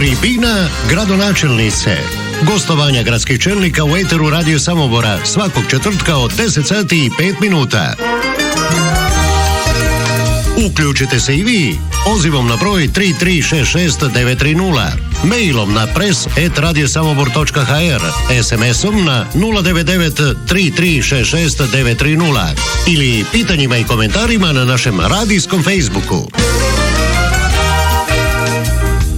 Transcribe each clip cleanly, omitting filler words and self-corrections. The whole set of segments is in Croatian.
Tribina gradonačelnice. Gostovanja gradskih čelnika u eteru Radio Samobora svakog četvrtka od 10 sati i 5 minuta. Uključite se i vi pozivom na broj 3366930, mailom na press@radiosamobor.hr, SMS-om na 099 3366 ili pitanjima i komentarima na našem radijskom Facebooku.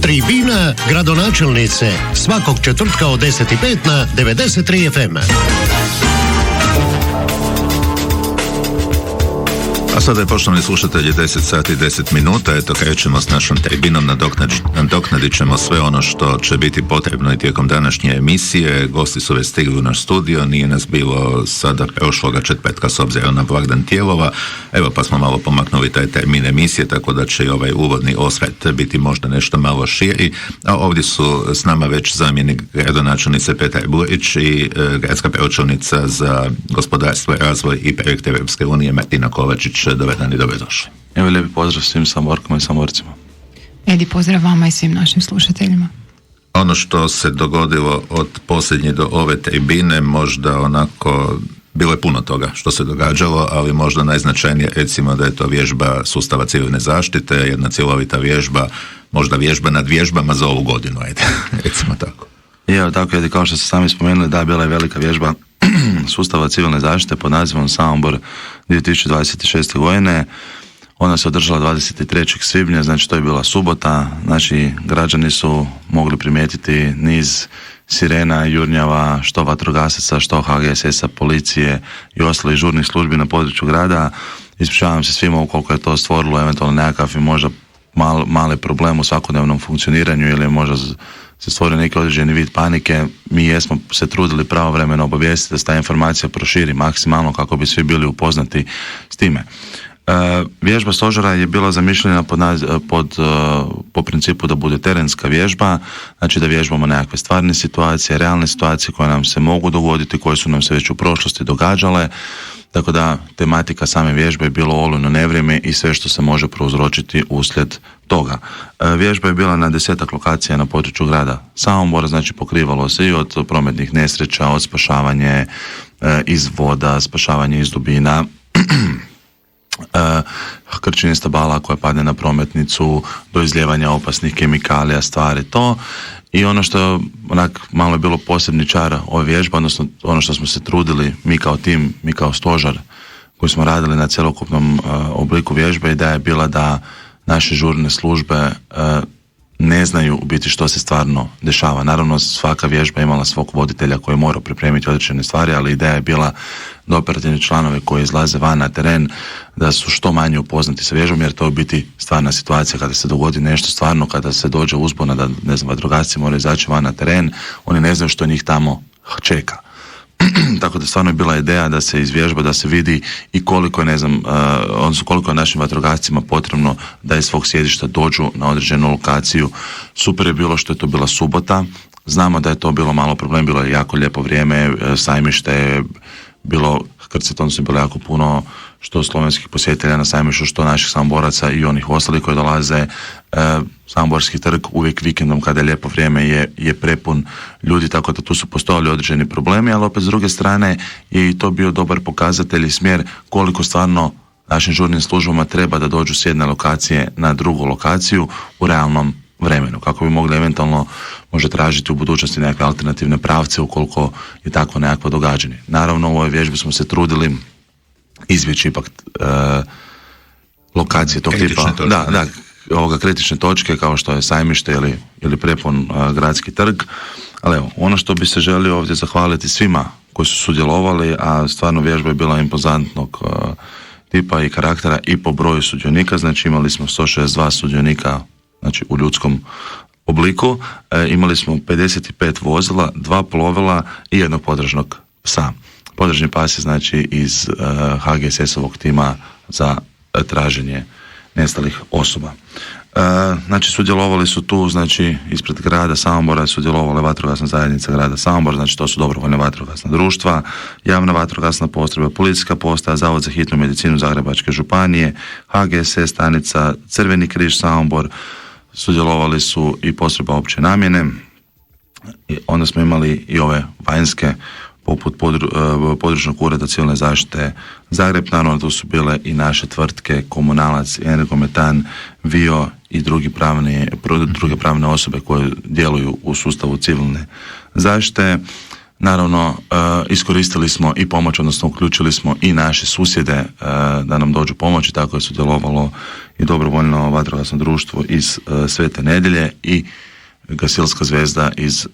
Tribina gradonačelnice svakog četvrtka od 10:05 na 93 FM. A sada je, poštovani slušatelji, 10 sati i 10 minuta. Eto, krećemo s našom tribinom, nadoknadit ćemo sve ono što će biti potrebno i tijekom današnje emisije. Gosti su već stigli u naš studio, nije nas bilo sada prošloga četvrtka s obzirom na blagdan Tijelova. Evo, pa smo malo pomaknuli taj termin emisije, tako da će i ovaj uvodni osvrt biti možda nešto malo širi. A ovdje su s nama već zamjenik gradonačelnice Petar Burić i gradska pročelnica za gospodarstvo, razvoj i projekte Europske unije Martina Kovačić. Dobar dan i dobrodošli. Evo, lijepi pozdrav svim samorkama i samorcima. Edi, pozdrav vama i svim našim slušateljima. Ono što se dogodilo od posljednje do ove tribine, možda onako, bilo je puno toga što se događalo, ali možda najznačajnije, recimo da je to vježba sustava civilne zaštite, jedna cjelovita vježba, možda vježba nad vježbama za ovu godinu, ajde, recimo tako. Evo, tako je, kao što ste sami spomenuli, da, bila je velika vježba sustava civilne zaštite pod nazivom Samobor 2026. godine. Ona se održala 23. svibnja, znači to je bila subota. Znači, građani su mogli primijetiti niz sirena, jurnjava, što vatrogasaca, što HGSS-a, policije i ostalih žurnih službi na području grada. Ispričavam se svima ukoliko je to stvorilo eventualno nekakav i možda mali problem u svakodnevnom funkcioniranju ili možda se stvorio neki određeni vid panike. Mi jesmo se trudili pravovremeno obavijestiti da se ta informacija proširi maksimalno kako bi svi bili upoznati s time. Vježba stožera je bila zamišljena po principu da bude terenska vježba, znači da vježbamo nekakve stvarne situacije, realne situacije koje nam se mogu dogoditi, koje su nam se već u prošlosti događale, tako da tematika same vježbe je bilo olujno nevrijeme i sve što se može prouzročiti uslijed toga. Vježba je bila na 10 lokacija na području grada Samobora, znači pokrivalo se i od prometnih nesreća, od spašavanje iz voda, spašavanje iz dubina, krčenje stabala koje padne na prometnicu, do izljevanja opasnih kemikalija, stvari to. I ono što onak malo je bilo posebni čar ove vježbe, odnosno ono što smo se trudili mi kao tim, mi kao stožar koji smo radili na cjelokupnom obliku vježbe, ideja je bila da naše žurne službe ne znaju u biti što se stvarno dešava. Naravno, svaka vježba imala svog voditelja koji je morao pripremiti određene stvari, ali ideja je bila da operativni članovi koji izlaze van na teren da su što manje upoznati sa vježbom, jer to je u biti stvarna situacija kada se dogodi nešto stvarno, kada se dođe uzbuna da, ne znam, vatrogasci moraju izaći van na teren, oni ne znaju što njih tamo čeka. Tako da stvarno je bila ideja da se izvježba, da se vidi i koliko je, ne znam, odnosno koliko je našim vatrogascima potrebno da iz svog sjedišta dođu na određenu lokaciju. Super je bilo što je to bila subota, znamo da je to bilo malo problem, bilo je jako lijepo vrijeme, sajmište je bilo krcetom, su bilo jako puno što slovenskih posjetitelja na sajmištu, što naših samoboraca i onih ostalih koji dolaze. Samoborski trg uvijek vikendom kada je lijepo vrijeme je prepun ljudi, tako da tu su postojali određeni problemi, ali opet s druge strane je i to bio dobar pokazatelj i smjer koliko stvarno našim žurnim službama treba da dođu s jedne lokacije na drugu lokaciju u realnom vremenu, kako bi mogli eventualno možda tražiti u budućnosti nekakve alternativne pravce ukoliko je tako nekakvo događanje. Naravno, u ovoj vježbi smo se trudili izbjeći ipak lokacije tog tipa, ovoga kritične točke kao što je sajmište ili prepun gradski trg. Ali evo, ono što bi se želio ovdje zahvaliti svima koji su sudjelovali, a stvarno vježba je bila impozantnog tipa i karaktera i po broju sudionika, znači imali smo 162 sudionika, znači u ljudskom obliku, imali smo 55 vozila, 2 plovila i jednog podržnog psa. Podržni pas je znači iz HGSS-ovog tima za traženje nestalih osoba. Znači sudjelovali su tu, znači ispred grada Samobora sudjelovala vatrogasna zajednica grada Samobora, znači to su dobrovoljne vatrogasna društva, javna vatrogasna postrojba, policijska postaja, Zavod za hitnu medicinu Zagrebačke županije, HGSS stanica, Crveni križ Samobor, sudjelovali su i postrojbe opće namjene, onda smo imali i ove vanjske poput područnog ureda civilne zaštite Zagreb, naravno tu su bile i naše tvrtke Komunalac, Energometan, Vio i druge pravne osobe koje djeluju u sustavu civilne zaštite. Naravno, iskoristili smo i pomoć, odnosno uključili smo i naše susjede da nam dođu pomoći, tako je sudjelovalo i dobrovoljno vatrogasno društvo iz Svete Nedjelje i Gasilska zvezda iz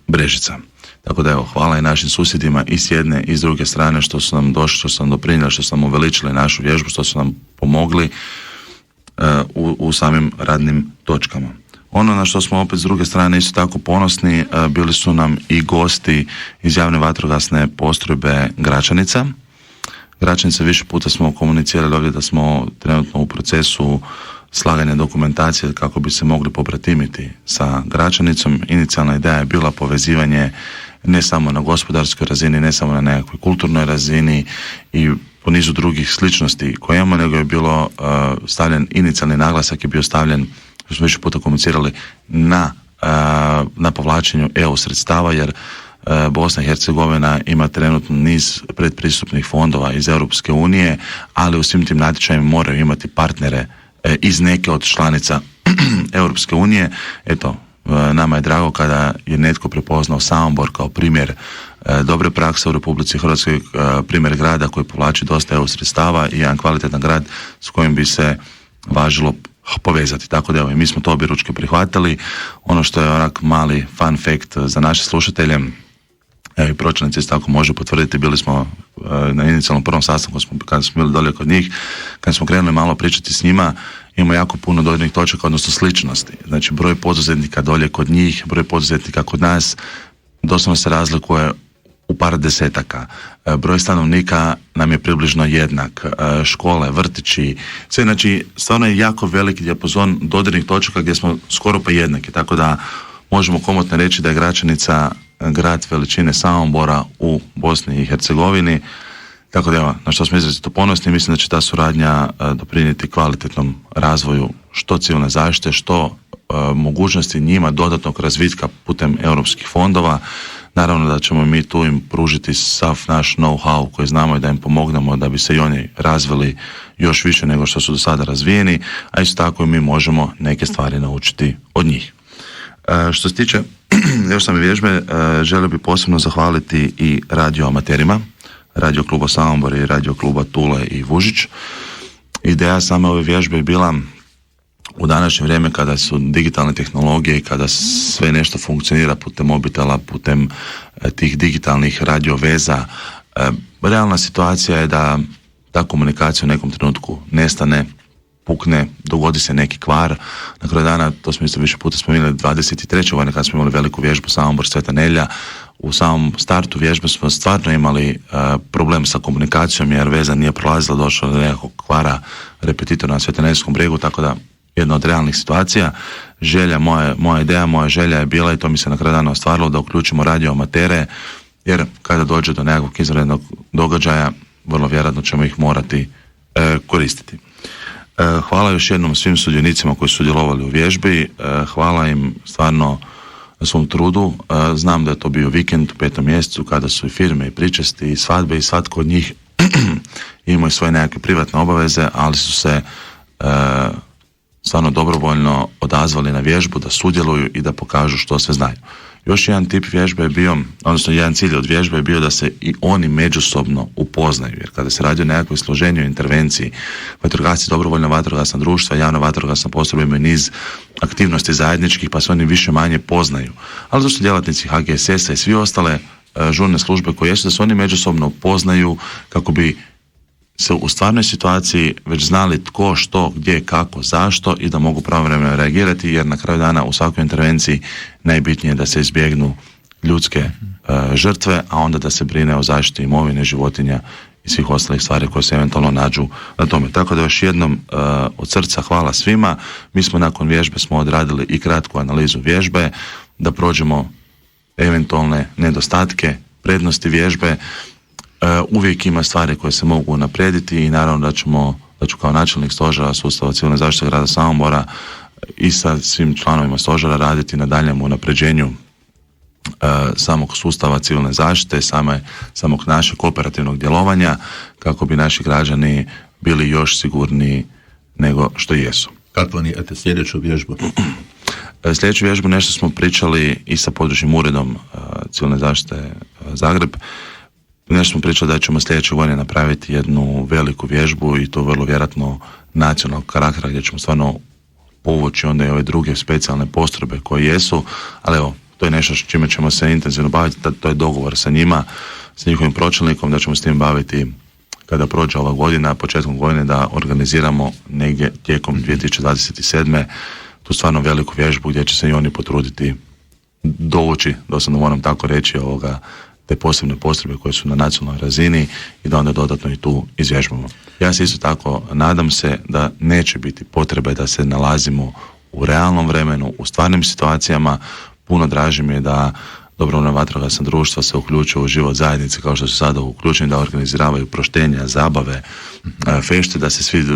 Brežica. Tako da evo, hvala i našim susjedima i s jedne i s druge strane što su nam došli, što su nam doprinijeli, što su nam uveličili našu vježbu, što su nam pomogli u samim radnim točkama. Ono na što smo opet s druge strane isto tako ponosni, bili su nam i gosti iz javne vatrogasne postrojbe Gračanica. Gračanica, više puta smo komunicirali ovdje da smo trenutno u procesu slaganja dokumentacije kako bi se mogli popratimiti sa Gračanicom. Inicijalna ideja je bila povezivanje ne samo na gospodarskoj razini, ne samo na nekakvoj kulturnoj razini i po nizu drugih sličnosti koje imamo, nego je bilo stavljen, inicijalni naglasak je bio stavljen, što smo više puta komunicirali, na povlačenju EU sredstava, jer Bosna i Hercegovina ima trenutno niz predpristupnih fondova iz Europske unije, ali u svim tim natječajima moraju imati partnere iz neke od članica Europske unije. Eto, nama je drago kada je netko prepoznao Samobor kao primjer dobre prakse u Republici Hrvatskoj, primjer grada koji povlači dosta EU sredstava i jedan kvalitetan grad s kojim bi se važilo povezati. Tako da evo, mi smo to objeručke prihvatili. Ono što je onak mali fun fact za naše slušatelje, evo i pročelnici isto tako može potvrditi, bili smo na inicijalnom prvom sastanku kada smo bili dolje kod njih, kada smo krenuli malo pričati s njima, imamo jako puno dodirnih točaka, odnosno sličnosti. Znači broj poduzetnika dolje kod njih, broj poduzetnika kod nas doslovno se razlikuje u par desetaka. Broj stanovnika nam je približno jednak, škole, vrtići, sve, znači stvarno je jako veliki dijapazon dodirnih točaka gdje smo skoro pa jednaki, tako da možemo komotno reći da je Gračanica grad veličine Samobora u Bosni i Hercegovini, tako da evo, na što smo izrazito ponosni, mislim da će ta suradnja doprinijeti kvalitetnom razvoju što civilne zaštite, što mogućnosti njima dodatnog razvitka putem europskih fondova. Naravno da ćemo mi tu im pružiti sav naš know-how koji znamo i da im pomognemo da bi se i oni razvili još više nego što su do sada razvijeni, a isto tako i mi možemo neke stvari naučiti od njih. Što se tiče još same vježbe, želio bih posebno zahvaliti i radio amaterima, radio kluba Samobor i radio kluba Tule i Vužić. Ideja same ove vježbe je bila u današnje vrijeme kada su digitalne tehnologije i kada sve nešto funkcionira putem mobitela, putem tih digitalnih radio veza, realna situacija je da ta komunikacija u nekom trenutku nestane, pukne, dogodi se neki kvar. Na kraju dana, to smo isto više puta spomenuli, 23. godine kada smo imali veliku vježbu Samobor Sveta Nedjelja, u samom startu vježbe smo stvarno imali problem sa komunikacijom jer veza nije prolazila, došlo do nekakvog kvara repetitora na Svetonedjeljskom bregu, tako da jedna od realnih situacija. Želja, moja ideja, moja želja je bila, i to mi se na kraju dana ostvarilo, da uključimo radio amatere, jer kada dođe do nekakvog izvanrednog događaja, vrlo vjerojatno ćemo ih morati koristiti. Hvala još jednom svim sudionicima koji su sudjelovali u vježbi, hvala im stvarno na svom trudu. Znam da je to bio vikend u 5. mjesecu kada su i firme i pričesti i svadbe i svatko od njih imaju svoje nekakve privatne obaveze, ali su se stvarno dobrovoljno odazvali na vježbu da sudjeluju i da pokažu što sve znaju. Još jedan tip vježbe je bio, odnosno jedan cilj od vježbe je bio da se i oni međusobno upoznaju, jer kada se radi o nekakvoj složenoj intervenciji, vatrogasci, dobrovoljna vatrogasna društva, javna vatrogasna postrojba imaju niz aktivnosti zajedničkih, pa se oni više manje poznaju. Ali to su djelatnici HGSS-a i svi ostale žurne službe koje jesu, da se oni međusobno upoznaju kako bi se u stvarnoj situaciji već znali tko, što, gdje, kako, zašto i da mogu pravovremeno reagirati, jer na kraju dana u svakoj intervenciji najbitnije je da se izbjegnu ljudske žrtve, a onda da se brine o zaštiti imovine, životinja i svih ostalih stvari koje se eventualno nađu na tome. Tako da još jednom od srca hvala svima. Mi smo nakon vježbe smo odradili i kratku analizu vježbe, da prođemo eventualne nedostatke, prednosti vježbe. Uvijek ima stvari koje se mogu unaprijediti i naravno da ću kao načelnik stožera sustava civilne zaštite grada Samobora i sa svim članovima stožera raditi na daljem unapređenju samog sustava civilne zaštite, samog našeg operativnog djelovanja, kako bi naši građani bili još sigurniji nego što jesu. Kad planirate sljedeću vježbu? Sljedeću vježbu nešto smo pričali i sa područnim uredom civilne zaštite Zagreb. Nešto smo pričali da ćemo sljedeće godine napraviti jednu veliku vježbu i to vrlo vjerojatno nacionalnog karaktera, gdje ćemo stvarno povući onda i ove druge specijalne postrojbe koje jesu, ali evo, to je nešto čime ćemo se intenzivno baviti, to je dogovor sa njima, s njihovim pročelnikom, da ćemo s tim baviti kada prođe ova godina, početkom godine, da organiziramo negdje tijekom 2027. tu stvarno veliku vježbu gdje će se i oni potruditi dovući, doslovno moram tako reći, te posebne postrojbe koje su na nacionalnoj razini i da onda dodatno i tu izvježbamo. Ja se isto tako nadam se da neće biti potrebe da se nalazimo u realnom vremenu, u stvarnim situacijama. Puno draže mi je da dobrovoljna vatrogasna društva se uključuju u život zajednice kao što su sada uključeni, da organiziravaju proštenja, zabave, fešte,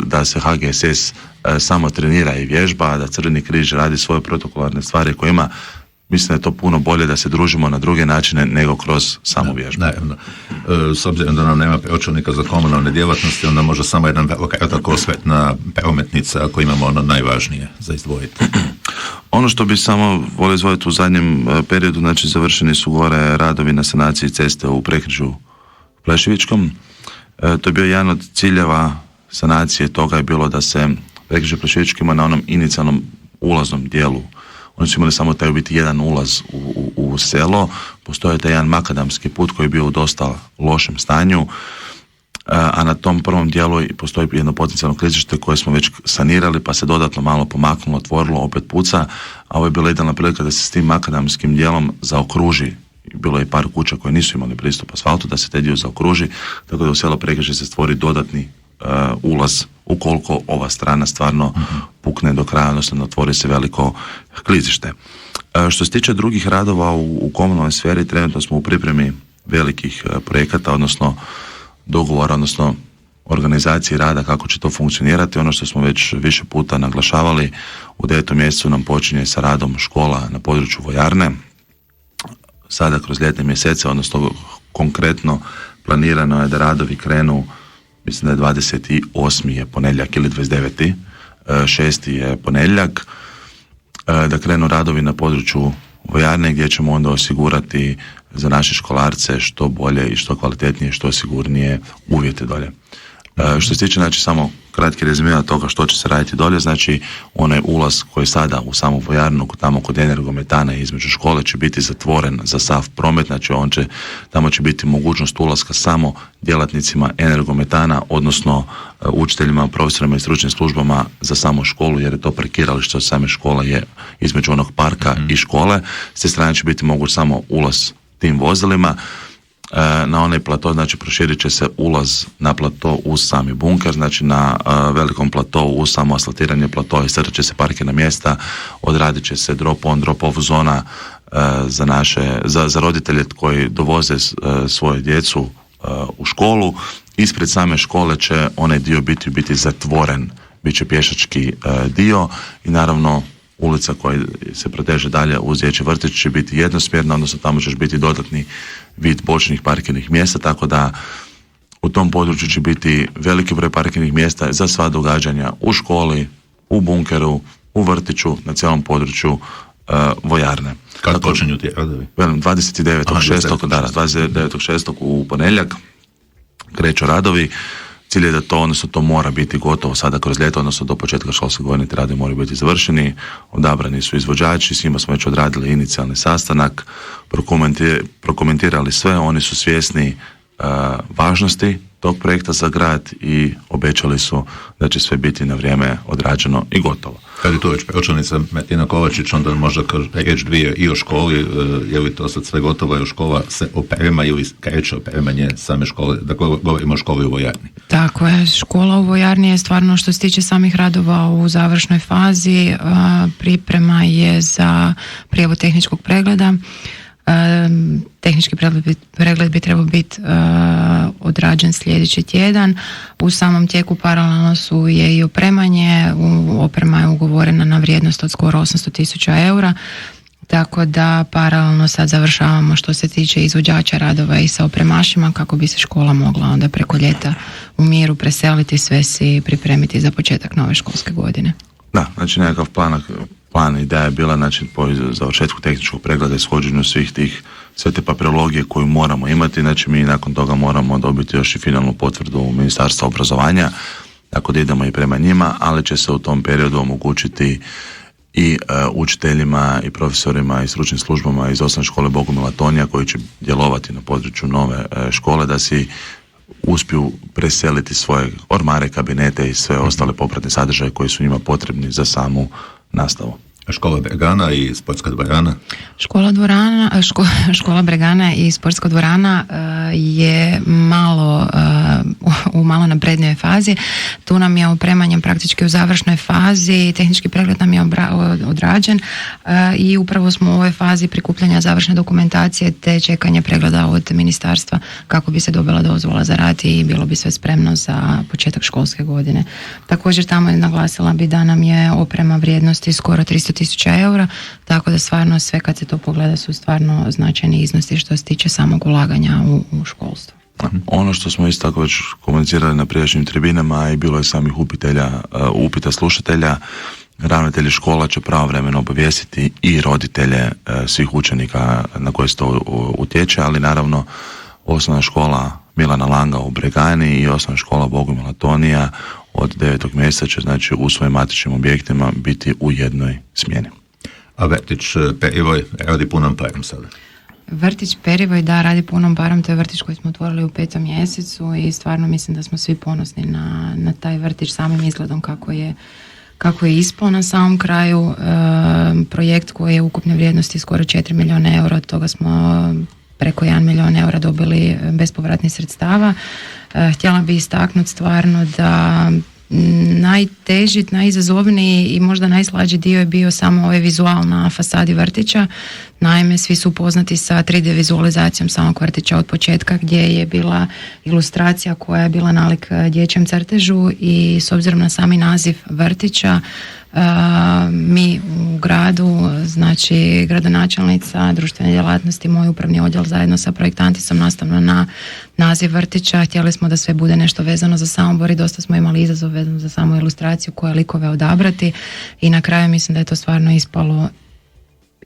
da se HGSS samo trenira i vježba, da Crveni križ radi svoje protokolarne stvari koje ima. Mislim da je to puno bolje da se družimo na druge načine nego kroz samu vježbu. Naravno. S obzirom da nam nema pročelnika za komunalne djelatnosti, onda može samo jedan kratak osvrt na prometnice, ako imamo ono najvažnije za izdvojiti. Ono što bi samo volio izdvojiti u zadnjem periodu, znači završeni su gore radovi na sanaciji ceste u Prekrižu Pleševičkom. To je bio jedan od ciljeva sanacije, toga je bilo da se Prekrižje Pleševički ima na onom inicijalnom ulaznom dijelu. Oni su imali samo taj biti jedan ulaz u selo, postoje taj jedan makadamski put koji je bio u dosta lošem stanju, a na tom prvom dijelu postoji jedno potencijalno klizište koje smo već sanirali, pa se dodatno malo pomaknulo, otvorilo, opet puca, a ovo je bila idealna prilika da se s tim makadamskim dijelom zaokruži. Bilo je par kuća koje nisu imali pristup asfaltu, da se taj dio zaokruži, tako da u selo Prekrižje se stvori dodatni ulaz ukoliko ova strana stvarno pukne do kraja, odnosno otvori se veliko klizište. Što se tiče drugih radova u komunalnoj sferi, trenutno smo u pripremi velikih projekata, odnosno dogovora, odnosno organizaciji rada kako će to funkcionirati. Ono što smo već više puta naglašavali, u 9. mjesecu nam počinje sa radom škola na području vojarne. Sada kroz ljetne mjesece, odnosno konkretno planirano je da radovi krenu, mislim da je 28. je ponedjeljak ili 29. 6. je ponedjeljak, da krenu radovi na području vojarne gdje ćemo onda osigurati za naše školarce što bolje i što kvalitetnije, što sigurnije uvjete dolje. Što se tiče, znači, samo kratki rezime toga što će se raditi dolje, znači onaj ulaz koji je sada u samu vojarnu, tamo kod energometana između škole, će biti zatvoren za sav promet, znači tamo će biti mogućnost ulaska samo djelatnicima energometana, odnosno učiteljima, profesorima i stručnim službama za samu školu, jer je to parkiralište od same škole je između onog parka i škole. S te strane će biti moguć samo ulaz tim vozilima. Na onaj plato, znači proširit će se ulaz na plato uz sami bunker, znači na velikom platovu uz samo asfaltiranje platoa iscrtat će se parkirna mjesta, odradit će se drop on, drop off zona za roditelje koji dovoze svoje djecu u školu. Ispred same škole će onaj dio biti zatvoren, bit će pješački dio i naravno ulica koja se proteže dalje uz dječji vrtić će biti jednosmjerna, odnosno tamo će biti dodatni vid bočnih parkirnih mjesta, tako da u tom području će biti veliki broj parkirnih mjesta za sva događanja u školi, u bunkeru, u vrtiću, na cijelom području vojarne. Kad počinju ti radovi? 29.6. u ponedjeljak kreću radovi. Cilj je da to mora biti gotovo sada kroz ljeto, odnosno do početka školske godine ti radovi moraju biti završeni. Odabrani su izvođači, s njima smo već odradili inicijalni sastanak, prokomentirali sve, oni su svjesni važnosti tog projekta za grad i obećali su da će sve biti na vrijeme odrađeno i gotovo. Kad je tu već pročelnica Martina Kovačić, onda možda riječ dvije i o školi, je li to sad sve gotovo, je škola se oprema ili kreće opremanje same škole, da govorimo o školi u vojarni? Tako je, škola u vojarni je stvarno, što se tiče samih radova, u završnoj fazi. Priprema je za prijavu tehničkog pregleda. Tehnički pregled bi trebao biti odrađen sljedeći tjedan. U samom tijeku paralelno su je i opremanje. Oprema je ugovorena na vrijednost od skoro 800.000 eura. Tako da paralelno sad završavamo što se tiče izvođača radova i sa opremašima kako bi se škola mogla onda preko ljeta u miru preseliti, sve si pripremiti za početak nove školske godine. Da, znači nekakav plan ideja je bila, znači po završetku tehničkog pregleda, ishođenju sve te papirologije koju moramo imati, znači mi nakon toga moramo dobiti još i finalnu potvrdu Ministarstva obrazovanja, tako da idemo i prema njima, ali će se u tom periodu omogućiti i učiteljima i profesorima i stručnim službama iz osnovne škole Bogumila Tonija koji će djelovati na području nove škole da si uspiju preseliti svoje ormare, kabinete i sve ostale popratne sadržaje koji su njima potrebni za samu nastavu. Škola Bregana i sportska dvorana? Škola Bregana i sportska dvorana je u malo naprednijoj fazi. Tu nam je opremanjem praktički u završnoj fazi, tehnički pregled nam je odrađen i upravo smo u ovoj fazi prikupljanja završne dokumentacije te čekanja pregleda od ministarstva kako bi se dobila dozvola za rad i bilo bi sve spremno za početak školske godine. Također tamo je naglasila bi da nam je oprema vrijednosti skoro 300.000 eura, tako da stvarno sve kad se to pogleda su stvarno značajni iznosi što se tiče samog ulaganja u školstvo. Ono što smo isto tako već komunicirali na prijašnjim tribinama i bilo je samih upita slušatelja, ravnatelji škola će pravovremeno obavijestiti i roditelje svih učenika na koje se to utječe, ali naravno osnovna škola Milana Langa u Bregani i osnovna škola Bogumila Tonija od 9. mjeseca će znači u svojim matičnim objektima biti u jednoj smjeni. A vrtić Perivoj radi punom parom sada? Vrtić Perivoj da radi punom parom, to je vrtić koji smo otvorili u 5. mjesecu i stvarno mislim da smo svi ponosni na taj vrtić samim izgledom kako je ispao na samom kraju. Projekt koji je ukupne vrijednosti skoro 4 milijuna eura, od toga smo preko 1 milijun eura dobili bespovratnih sredstava. Htjela bih istaknuti stvarno da najteži, najizazovniji i možda najslađi dio je bio samo ovaj vizual na fasadi vrtića. Naime, svi su upoznati sa 3D vizualizacijom samog vrtića od početka gdje je bila ilustracija koja je bila nalik dječjem crtežu i s obzirom na sami naziv vrtića mi u gradu, znači gradonačelnica, društvene djelatnosti, moj upravni odjel zajedno sa projektanticom nastavno na naziv vrtića, htjeli smo da sve bude nešto vezano za Samobor i dosta smo imali izazov vezano za samu ilustraciju koje likove odabrati i na kraju mislim da je to stvarno ispalo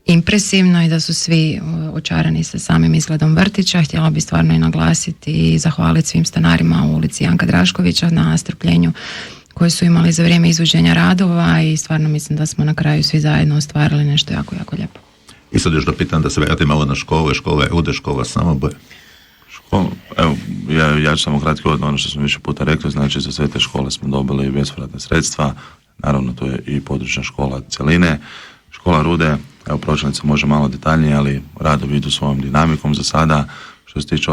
impresivno i da su svi očarani sa samim izgledom vrtića. Htjela bi stvarno i naglasiti i zahvaliti svim stanarima u ulici Janka Draškovića na strpljenju koje su imali za vrijeme izvođenja radova i stvarno mislim da smo na kraju svi zajedno ostvarili nešto jako, jako lijepo. I sad još da pitam da se vrati malo na škola Rude, škola Samobor. Evo, ja ću samo kratko ono što smo više puta rekli, znači za sve te škole smo dobili bespovratna sredstva, naravno to je i područna škola cjeline. Škola Rude, evo pročelnica može malo detaljnije, ali radovi idu svojom dinamikom za sada. Što se tiče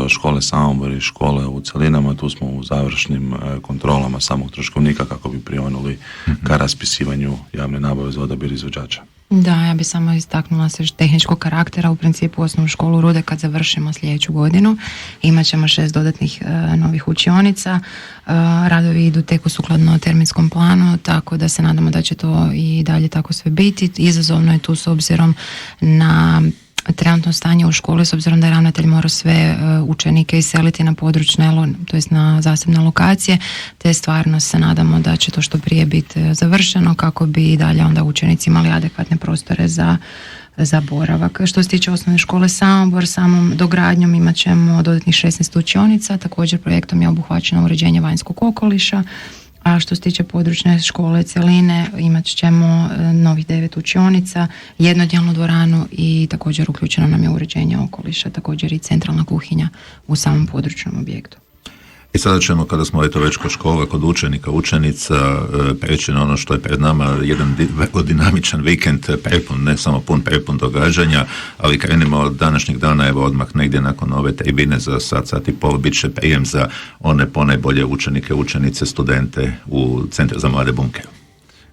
škole Samobor i škole u cjelinama, tu smo u završnim kontrolama samog troškovnika kako bi prionuli ka raspisivanju javne nabave za odabir izvođača. Da, ja bi samo istaknula se tehničkog karaktera, u principu osnovnu školu Rude kad završimo sljedeću godinu imat ćemo 6 dodatnih novih učionica, radovi idu tek sukladno terminskom planu, tako da se nadamo da će to i dalje tako sve biti. Izazovno je tu s obzirom na trenutno stanje u školi, s obzirom da je ravnatelj morao sve učenike iseliti na područne, to jest na zasebne lokacije, te stvarno se nadamo da će to što prije biti završeno kako bi i dalje onda učenici imali adekvatne prostore za boravak. Što se tiče osnovne škole Samobor, samom dogradnjom imat ćemo dodatnih 16 učionica, također projektom je obuhvaćeno uređenje vanjskog okoliša, a što se tiče područne škole cjeline imat ćemo novih 9 učionica, jednodjelnu dvoranu i također uključeno nam je uređenje okoliša, također i centralna kuhinja u samom područnom objektu. I sada ćemo, kada smo već kod škola, kod učenika, učenica, preći na ono što je pred nama, jedan dinamičan vikend, prepun, ne samo prepun događanja, ali krenimo od današnjeg dana, evo odmah negdje nakon ove tribine za sat i pol, bit će prijem za one ponajbolje učenike, učenice, studente u Centru za mlade Bunker.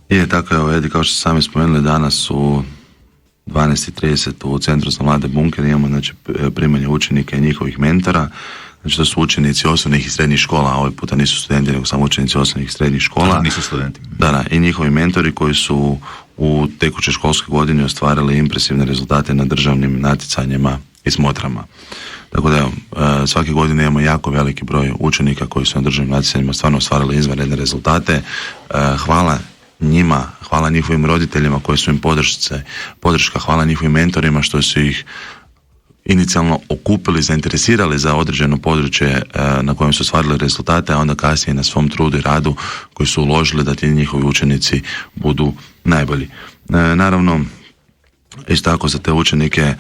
Je, tako je, Edi, kao što sami spomenuli, danas u 2 12:30 u Centru za mlade Bunker imamo znači, primanje učenika i njihovih mentora. Znači to su učenici osnovnih i srednjih škola, a ovaj puta nisu studenti, nego samo učenici osnovnih i srednjih škola. Nisu studenti. Da, i njihovi mentori koji su u tekućoj školskoj godini ostvarili impresivne rezultate na državnim natjecanjima i smotrama. Tako da svake godine imamo jako veliki broj učenika koji su na državnim natjecanjima stvarno ostvarili izvanredne rezultate. Hvala njima, hvala njihovim roditeljima koji su im podrška, hvala njihovim mentorima što su ih inicijalno okupili, zainteresirali za određeno područje na kojem su ostvarili rezultate, a onda kasnije na svom trudu i radu koji su uložili da ti njihovi učenici budu najbolji. Naravno, isto tako za te učenike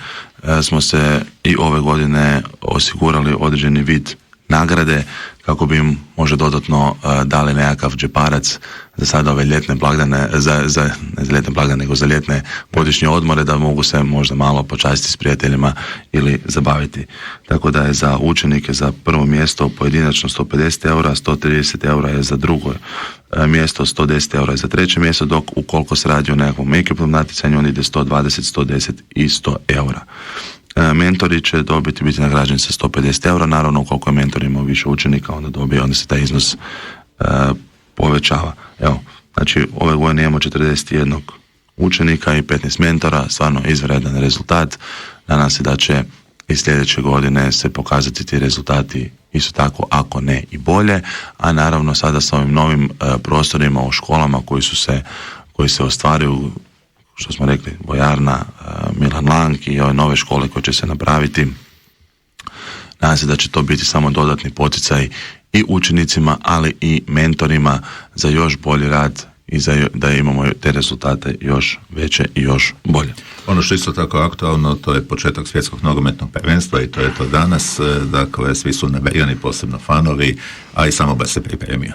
smo se i ove godine osigurali određeni vid nagrade kako bi im možda dodatno dali nekakav džeparac za sada ove ljetne blagdane, ne za ljetne blagdane, nego za ljetne godišnje odmore, da mogu se možda malo počastiti s prijateljima ili zabaviti. Tako da je za učenike za prvo mjesto pojedinačno 150 eura, 130 eura je za drugo mjesto, 110 eura je za treće mjesto, dok ukoliko se radi o nekakvom ekipnom natjecanju, on ide 120, 110 i 100 eura. Mentori će biti nagrađeni sa 150 eura, naravno ukoliko je mentor imao više učenika, onda se taj iznos povećava. Evo, znači ove godine imamo 41 učenika i 15 mentora, stvarno izvanredan rezultat. Nadam se da će i sljedeće godine se pokazati ti rezultati isto tako, ako ne i bolje, a naravno sada sa ovim novim prostorima u školama koji se ostvaruju, što smo rekli, Vojarna, Milan Lang i ove nove škole koje će se napraviti. Nadam se da će to biti samo dodatni poticaj i učenicima, ali i mentorima za još bolji rad i da imamo te rezultate još veće i još bolje. Ono što isto tako aktualno, to je početak svjetskog nogometnog prvenstva i to je to danas. Dakle, svi su navijani, posebno fanovi, a i Samobor se pripremio.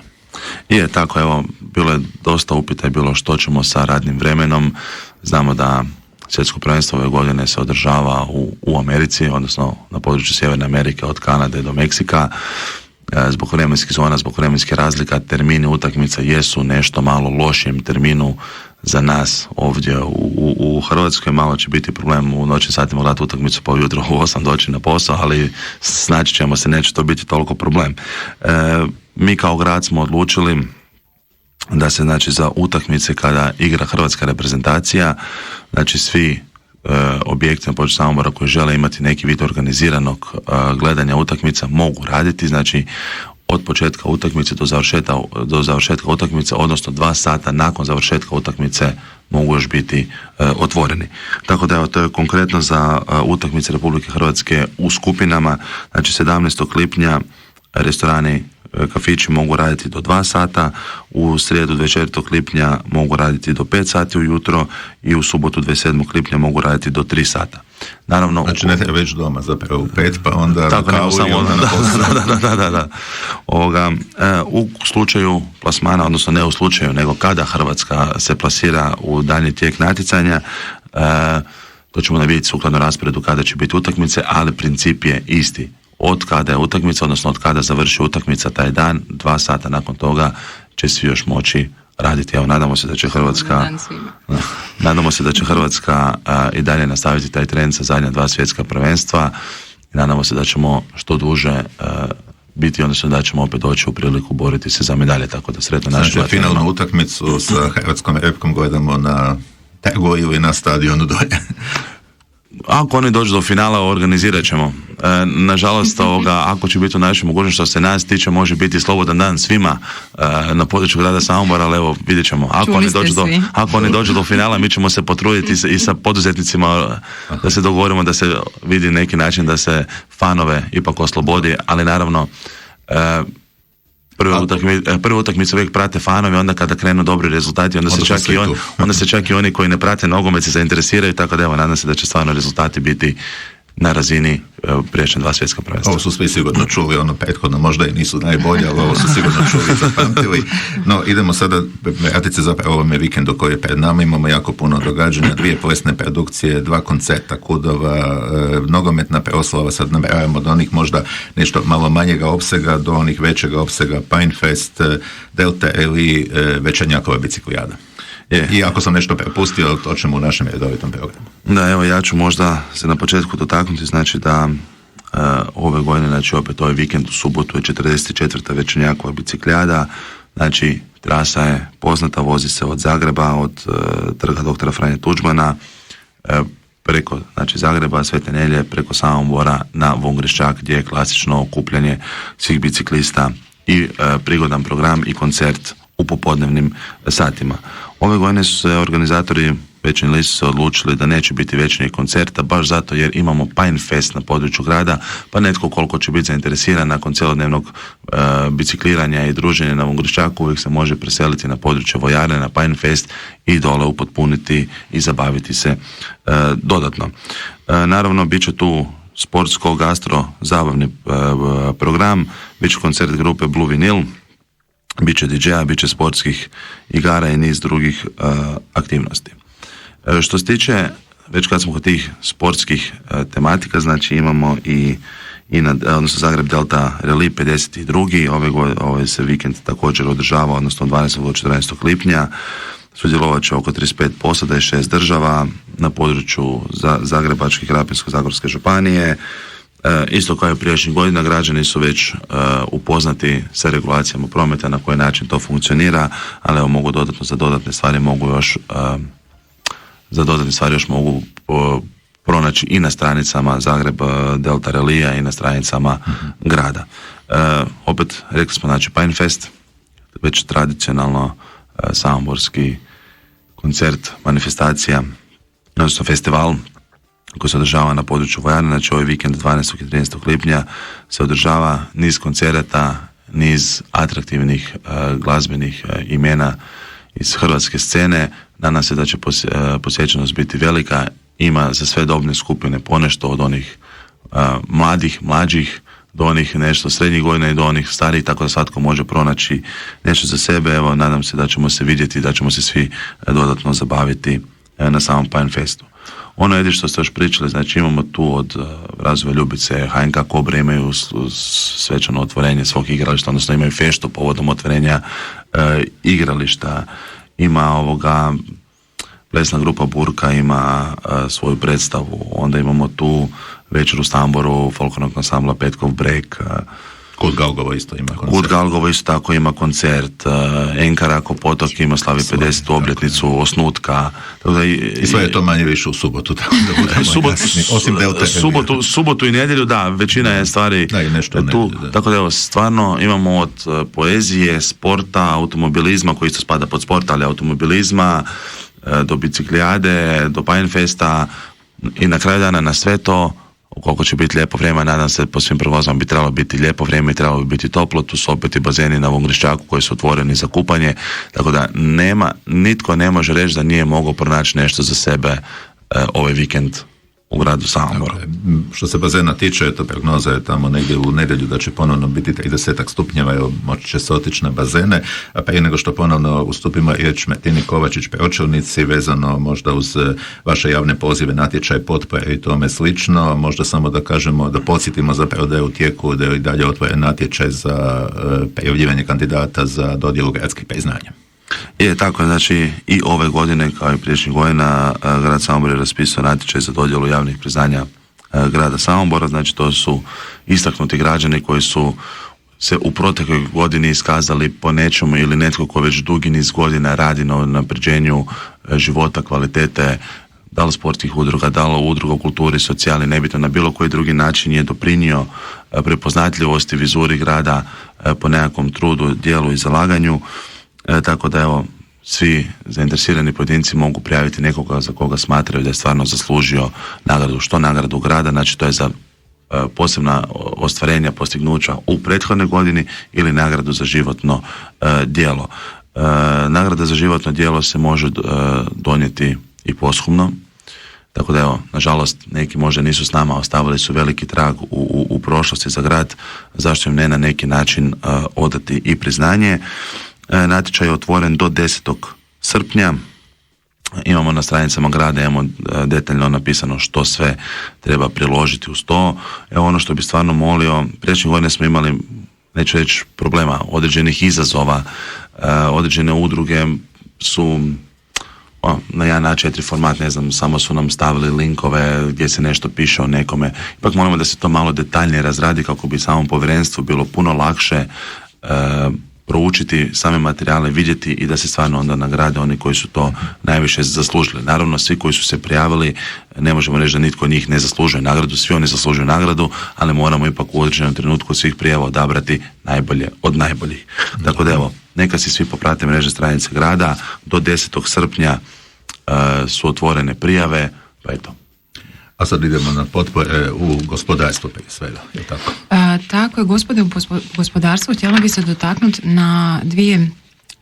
Je, tako, evo, bilo je dosta upita i bilo što ćemo sa radnim vremenom. Znamo da svjetsko prvenstvo ove godine se održava u Americi, odnosno na području Sjeverne Amerike od Kanade do Meksika. Zbog vremenskih zona, zbog vremenskih razlika, termini utakmica jesu nešto malo lošijem terminu za nas ovdje u Hrvatskoj. Malo će biti problem u noćnim satima gledati utakmicu, pa ujutro u 8 doći na posao, ali snaći ćemo se, neće to biti toliko problem. Mi kao grad smo odlučili da se znači za utakmice kada igra hrvatska reprezentacija, znači svi objekti na području Samobora koji žele imati neki vid organiziranog gledanja utakmica mogu raditi, znači od početka utakmice do završetka utakmice, odnosno 2 sata nakon završetka utakmice mogu još biti otvoreni. Tako da to je konkretno za utakmice Republike Hrvatske u skupinama, znači 17. lipnja restorani, kafići mogu raditi do 2 sata, u srijedu 24. lipnja mogu raditi do 5 sati ujutro i u subotu 27. lipnja mogu raditi do 3 sata. Naravno, znači ne treba već doma zapravo u 5, pa onda tako, nego samo da. U slučaju plasmana, odnosno ne u slučaju, nego kada Hrvatska se plasira u daljnji tijek natjecanja, to ćemo vidjeti sukladno rasporedu kada će biti utakmice, ali princip je isti. Od kada je utakmica, odnosno od kada završi utakmica taj dan, 2 sata nakon toga će svi još moći raditi. Evo, nadamo se da će Hrvatska i dalje nastaviti taj trend sa zadnja 2 svjetska prvenstva i nadamo se da ćemo što duže biti, odnosno da ćemo opet doći u priliku boriti se za medalje, tako da sretno našim. Znači, finalnu utakmicu sa hrvatskom repkom gledamo na trgu ili na stadionu dolje. Ako oni dođu do finala, organizirat ćemo. Nažalost, ako će biti u našoj mogućnosti, što se nas tiče, može biti slobodan dan svima na području grada Samobora, ali evo, vidjet ćemo. Ako oni dođu do finala, mi ćemo se potruditi i sa poduzetnicima da se dogovorimo, da se vidi neki način da se fanove ipak oslobodi, ali naravno prve utakmice uvijek prate fanovi, onda kada krenu dobri rezultati, onda se čak i oni koji ne prate nogomet se zainteresiraju, tako da evo, nadam se da će stvarno rezultati biti na razini prijašnja 2 svjetska prvenstva. Ovo su svi sigurno čuli, ono prethodno možda i nisu najbolje, ali ovo su sigurno čuli i zapamtili. No, idemo sada vratiti se zapravo ovome vikendu koji je pred nama. Imamo jako puno događanja, 2 plesne produkcije, 2 koncerta KUD-ova, nogometna proslava, sad nabrajamo od onih možda nešto malo manjega opsega do onih većega opsega, Pinefest, Delta ili Večernjakova biciklijada. I ako sam nešto prepustio, to ćemo u našem redovitom programu. Da, evo ja ću možda se na početku dotaknuti, znači da ove godine, znači opet ovaj vikend u subotu je 44. Večernjakova bicikljada, znači trasa je poznata, vozi se od Zagreba, od trga doktora Franje Tuđmana, preko znači Zagreba, Svete Nelje, preko Samobora na Vongriščak gdje je klasično okupljanje svih biciklista i prigodan program i koncert u popodnevnim satima. Ove godine su se organizatori Večernji list su se odlučili da neće biti večernjih koncerta, baš zato jer imamo Pine Fest na području grada, pa netko koliko će biti zainteresiran nakon cjelodnevnog bicikliranja i druženja na Vongriščaku uvijek se može preseliti na područje vojarne, na Pine Fest i dole upotpuniti i zabaviti se dodatno. Naravno, bit će tu sportsko, gastro, zabavni program, bit će koncert grupe Blue Vinyl, bit će DJ-a, bit će sportskih igara i niz drugih aktivnosti. Što se tiče, već kad smo kod tih sportskih tematika, znači imamo odnosno Zagreb Delta Rally 52. Ovaj se vikend također održava, odnosno 12. do 14. lipnja. Sudjelovat će oko 35 posada i 6 država na području Zagrebačke i Krapinsko-zagorske županije. Isto kao i prijašnjih godina, građani su već upoznati sa regulacijama prometa, na koji način to funkcionira, ali evo mogu dodatno za dodatne stvari mogu pronaći i na stranicama Zagreb Delta Rallija i na stranicama grada. Opet, rekli smo, znači Pine Fest, već tradicionalno samoborski koncert, manifestacija, odnosno festival koji se održava na području vojarne, znači ovaj vikend 12. i 13. lipnja se održava niz koncerata, niz atraktivnih glazbenih imena iz hrvatske scene. Nadam se da će posjećenost biti velika, ima za sve dobne skupine ponešto od onih mlađih do onih nešto srednjih godina i do onih starijih, tako da svatko može pronaći nešto za sebe. Evo, nadam se da ćemo se vidjeti, da ćemo se svi dodatno zabaviti na samom Pine Festu. Ono je što ste još pričali, znači imamo tu od Razvoja Ljubice, HNK Kobre imaju svečano otvorenje svog igrališta, odnosno imaju feštu povodom otvorenja igrališta, ima plesna grupa Burka ima svoju predstavu, onda imamo tu večer u Stamboru folklornog ansambla Petkov Brek, Kut Galgovo isto ima koncert. Kut Galgovo isto tako ima koncert, Enkarako Potok ima slavi 50. obljetnicu osnutka. I sve je to manje više u subotu, tako da budemo jasni, osim Delta. Subotu i nedjelju, da, većina je stvari tu. Tako da evo, stvarno imamo od poezije, sporta, automobilizma, koji isto spada pod sport, ali automobilizma, do biciklijade, do Pine Festa i na kraju dana na sve to. Ukoliko će biti lijepo vrijeme, nadam se po svim prognozama bi trebalo biti lijepo vrijeme i trebalo bi biti toplo, tu su opet i bazeni na Vongriščaku koji su otvoreni za kupanje, tako da nitko ne može reći da nije mogao pronaći nešto za sebe ovaj vikend u gradu Samoboru. Što se bazena tiče, eto, prognoza je tamo negdje u nedjelju da će ponovno biti 30 stupnjeva, evo, moći će se otići na bazene, a prije nego što ponovno ustupimo riječ Martini Kovačić, pročelnici, vezano možda uz vaše javne pozive, natječaj, potpore i tome slično, možda samo da kažemo, da podsjetimo zapravo da je u tijeku, da je i dalje otvoren natječaj za prijavljivanje kandidata za dodjelu gradskih priznanja. Je tako, znači i ove godine kao i prijašnjih godina grad Samobor je raspisao natječaj za dodjelu javnih priznanja grada Samobora, znači to su istaknuti građani koji su se u protekloj godini iskazali po nečemu ili netko ko već dugi niz godina radi na unapređenju života, kvalitete, da li sportskih udruga, da li udruga u kulturi, socijali, nebitno, na bilo koji drugi način je doprinio prepoznatljivosti, vizuri grada po nekakvom trudu, dijelu i zalaganju. Tako da evo, svi zainteresirani pojedinci mogu prijaviti nekoga za koga smatraju da je stvarno zaslužio nagradu, što nagradu grada, znači to je za posebna ostvarenja, postignuća u prethodnoj godini ili nagradu za životno djelo. Nagrada za životno djelo se može donijeti i poshumno, tako da evo, nažalost, neki možda nisu s nama, ostavili su veliki trag u prošlosti za grad, zašto im ne na neki način odati i priznanje. Natječaj je otvoren do 10. srpnja. Imamo na stranicama grada, imamo detaljno napisano što sve treba priložiti uz to. Evo ono što bi stvarno molio, prijašnjih godine smo imali, neću reći problema, određenih izazova, određene udruge su na 1 A4 format, ne znam, samo su nam stavili linkove gdje se nešto piše o nekome. Ipak molimo da se to malo detaljnije razradi kako bi samom povjerenstvu bilo puno lakše proučiti same materijale, vidjeti i da se stvarno onda nagrade oni koji su to najviše zaslužili. Naravno, svi koji su se prijavili, ne možemo reći da nitko od njih ne zaslužuje nagradu, svi oni zaslužuju nagradu, ali moramo ipak u određenom trenutku svih prijava odabrati najbolje od najboljih. Tako da evo, neka si svi poprate mreže stranice grada, do 10. srpnja su otvorene prijave, pa eto. A sad idemo na potpore u gospodarstvu prije svega, je tako? Tako je, gospode, u gospodarstvu htjela bi se dotaknuti na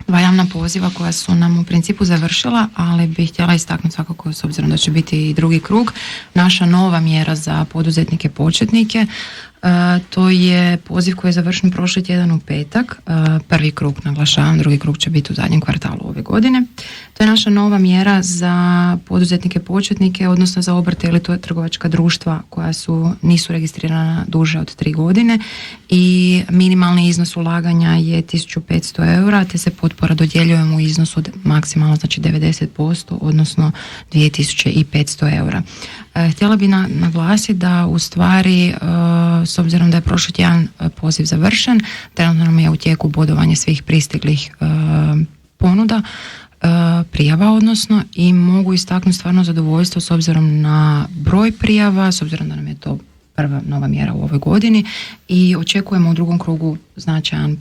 dva javna poziva koja su nam u principu završila, ali bih htjela istaknuti svakako, s obzirom da će biti i drugi krug, naša nova mjera za poduzetnike početnike. To je poziv koji je završen prošli tjedan u petak. Prvi krug, naglašavam, drugi krug će biti u zadnjem kvartalu ove godine. To je naša nova mjera za poduzetnike početnike, odnosno za obrte ili to je trgovačka društva koja nisu registrirana duže od 3 godine i minimalni iznos ulaganja je 1500 eura, te se potpora dodjeljujemo u iznosu maksimalno, znači 90%, odnosno 2500 eura. Htjela bi naglasiti da u stvari, s obzirom da je prošli tjedan poziv završen, trenutno nam je u tijeku bodovanje svih pristiglih ponuda, prijava odnosno, i mogu istaknuti stvarno zadovoljstvo s obzirom na broj prijava, s obzirom da nam je to prva nova mjera u ovoj godini i očekujemo u drugom krugu značajan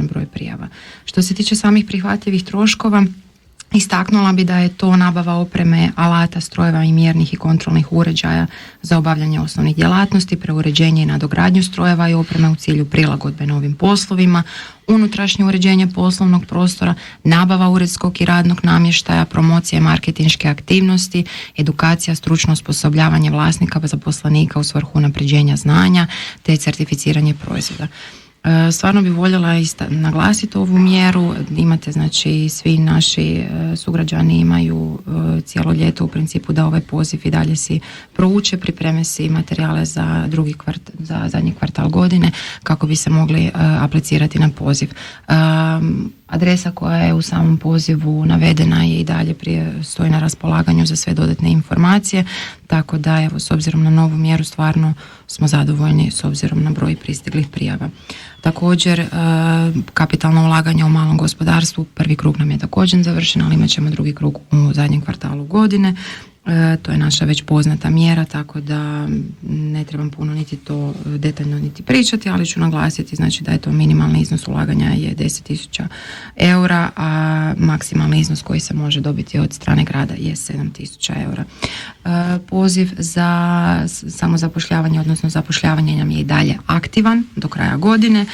broj prijava. Što se tiče samih prihvatljivih troškova, istaknula bi da je to nabava opreme, alata, strojeva i mjernih i kontrolnih uređaja za obavljanje osnovnih djelatnosti, preuređenje i nadogradnju strojeva i opreme u cilju prilagodbe novim poslovima, unutrašnje uređenje poslovnog prostora, nabava uredskog i radnog namještaja, promocija i marketinške aktivnosti, edukacija, stručno osposobljavanje vlasnika, zaposlenika u svrhu unapređenja znanja te certificiranje proizvoda. Stvarno bi voljela naglasiti ovu mjeru. Imate, znači, svi naši sugrađani imaju cijelo ljeto u principu da ovaj poziv i dalje si prouče, pripreme si materijale za zadnji kvartal godine kako bi se mogli aplicirati na poziv. Adresa koja je u samom pozivu navedena je i dalje stoji na raspolaganju za sve dodatne informacije, tako da evo, s obzirom na novu mjeru stvarno smo zadovoljni s obzirom na broj pristiglih prijava. Također, kapitalno ulaganje u malom gospodarstvu, prvi krug nam je također završen, ali imat ćemo drugi krug u zadnjem kvartalu godine. To je naša već poznata mjera, tako da ne trebam puno niti to detaljno niti pričati, ali ću naglasiti, znači, da je to minimalni iznos ulaganja je 10.000 eura, a maksimalni iznos koji se može dobiti od strane grada je 7.000 eura. Poziv za samozapošljavanje, odnosno zapošljavanje, nam je i dalje aktivan do kraja godine.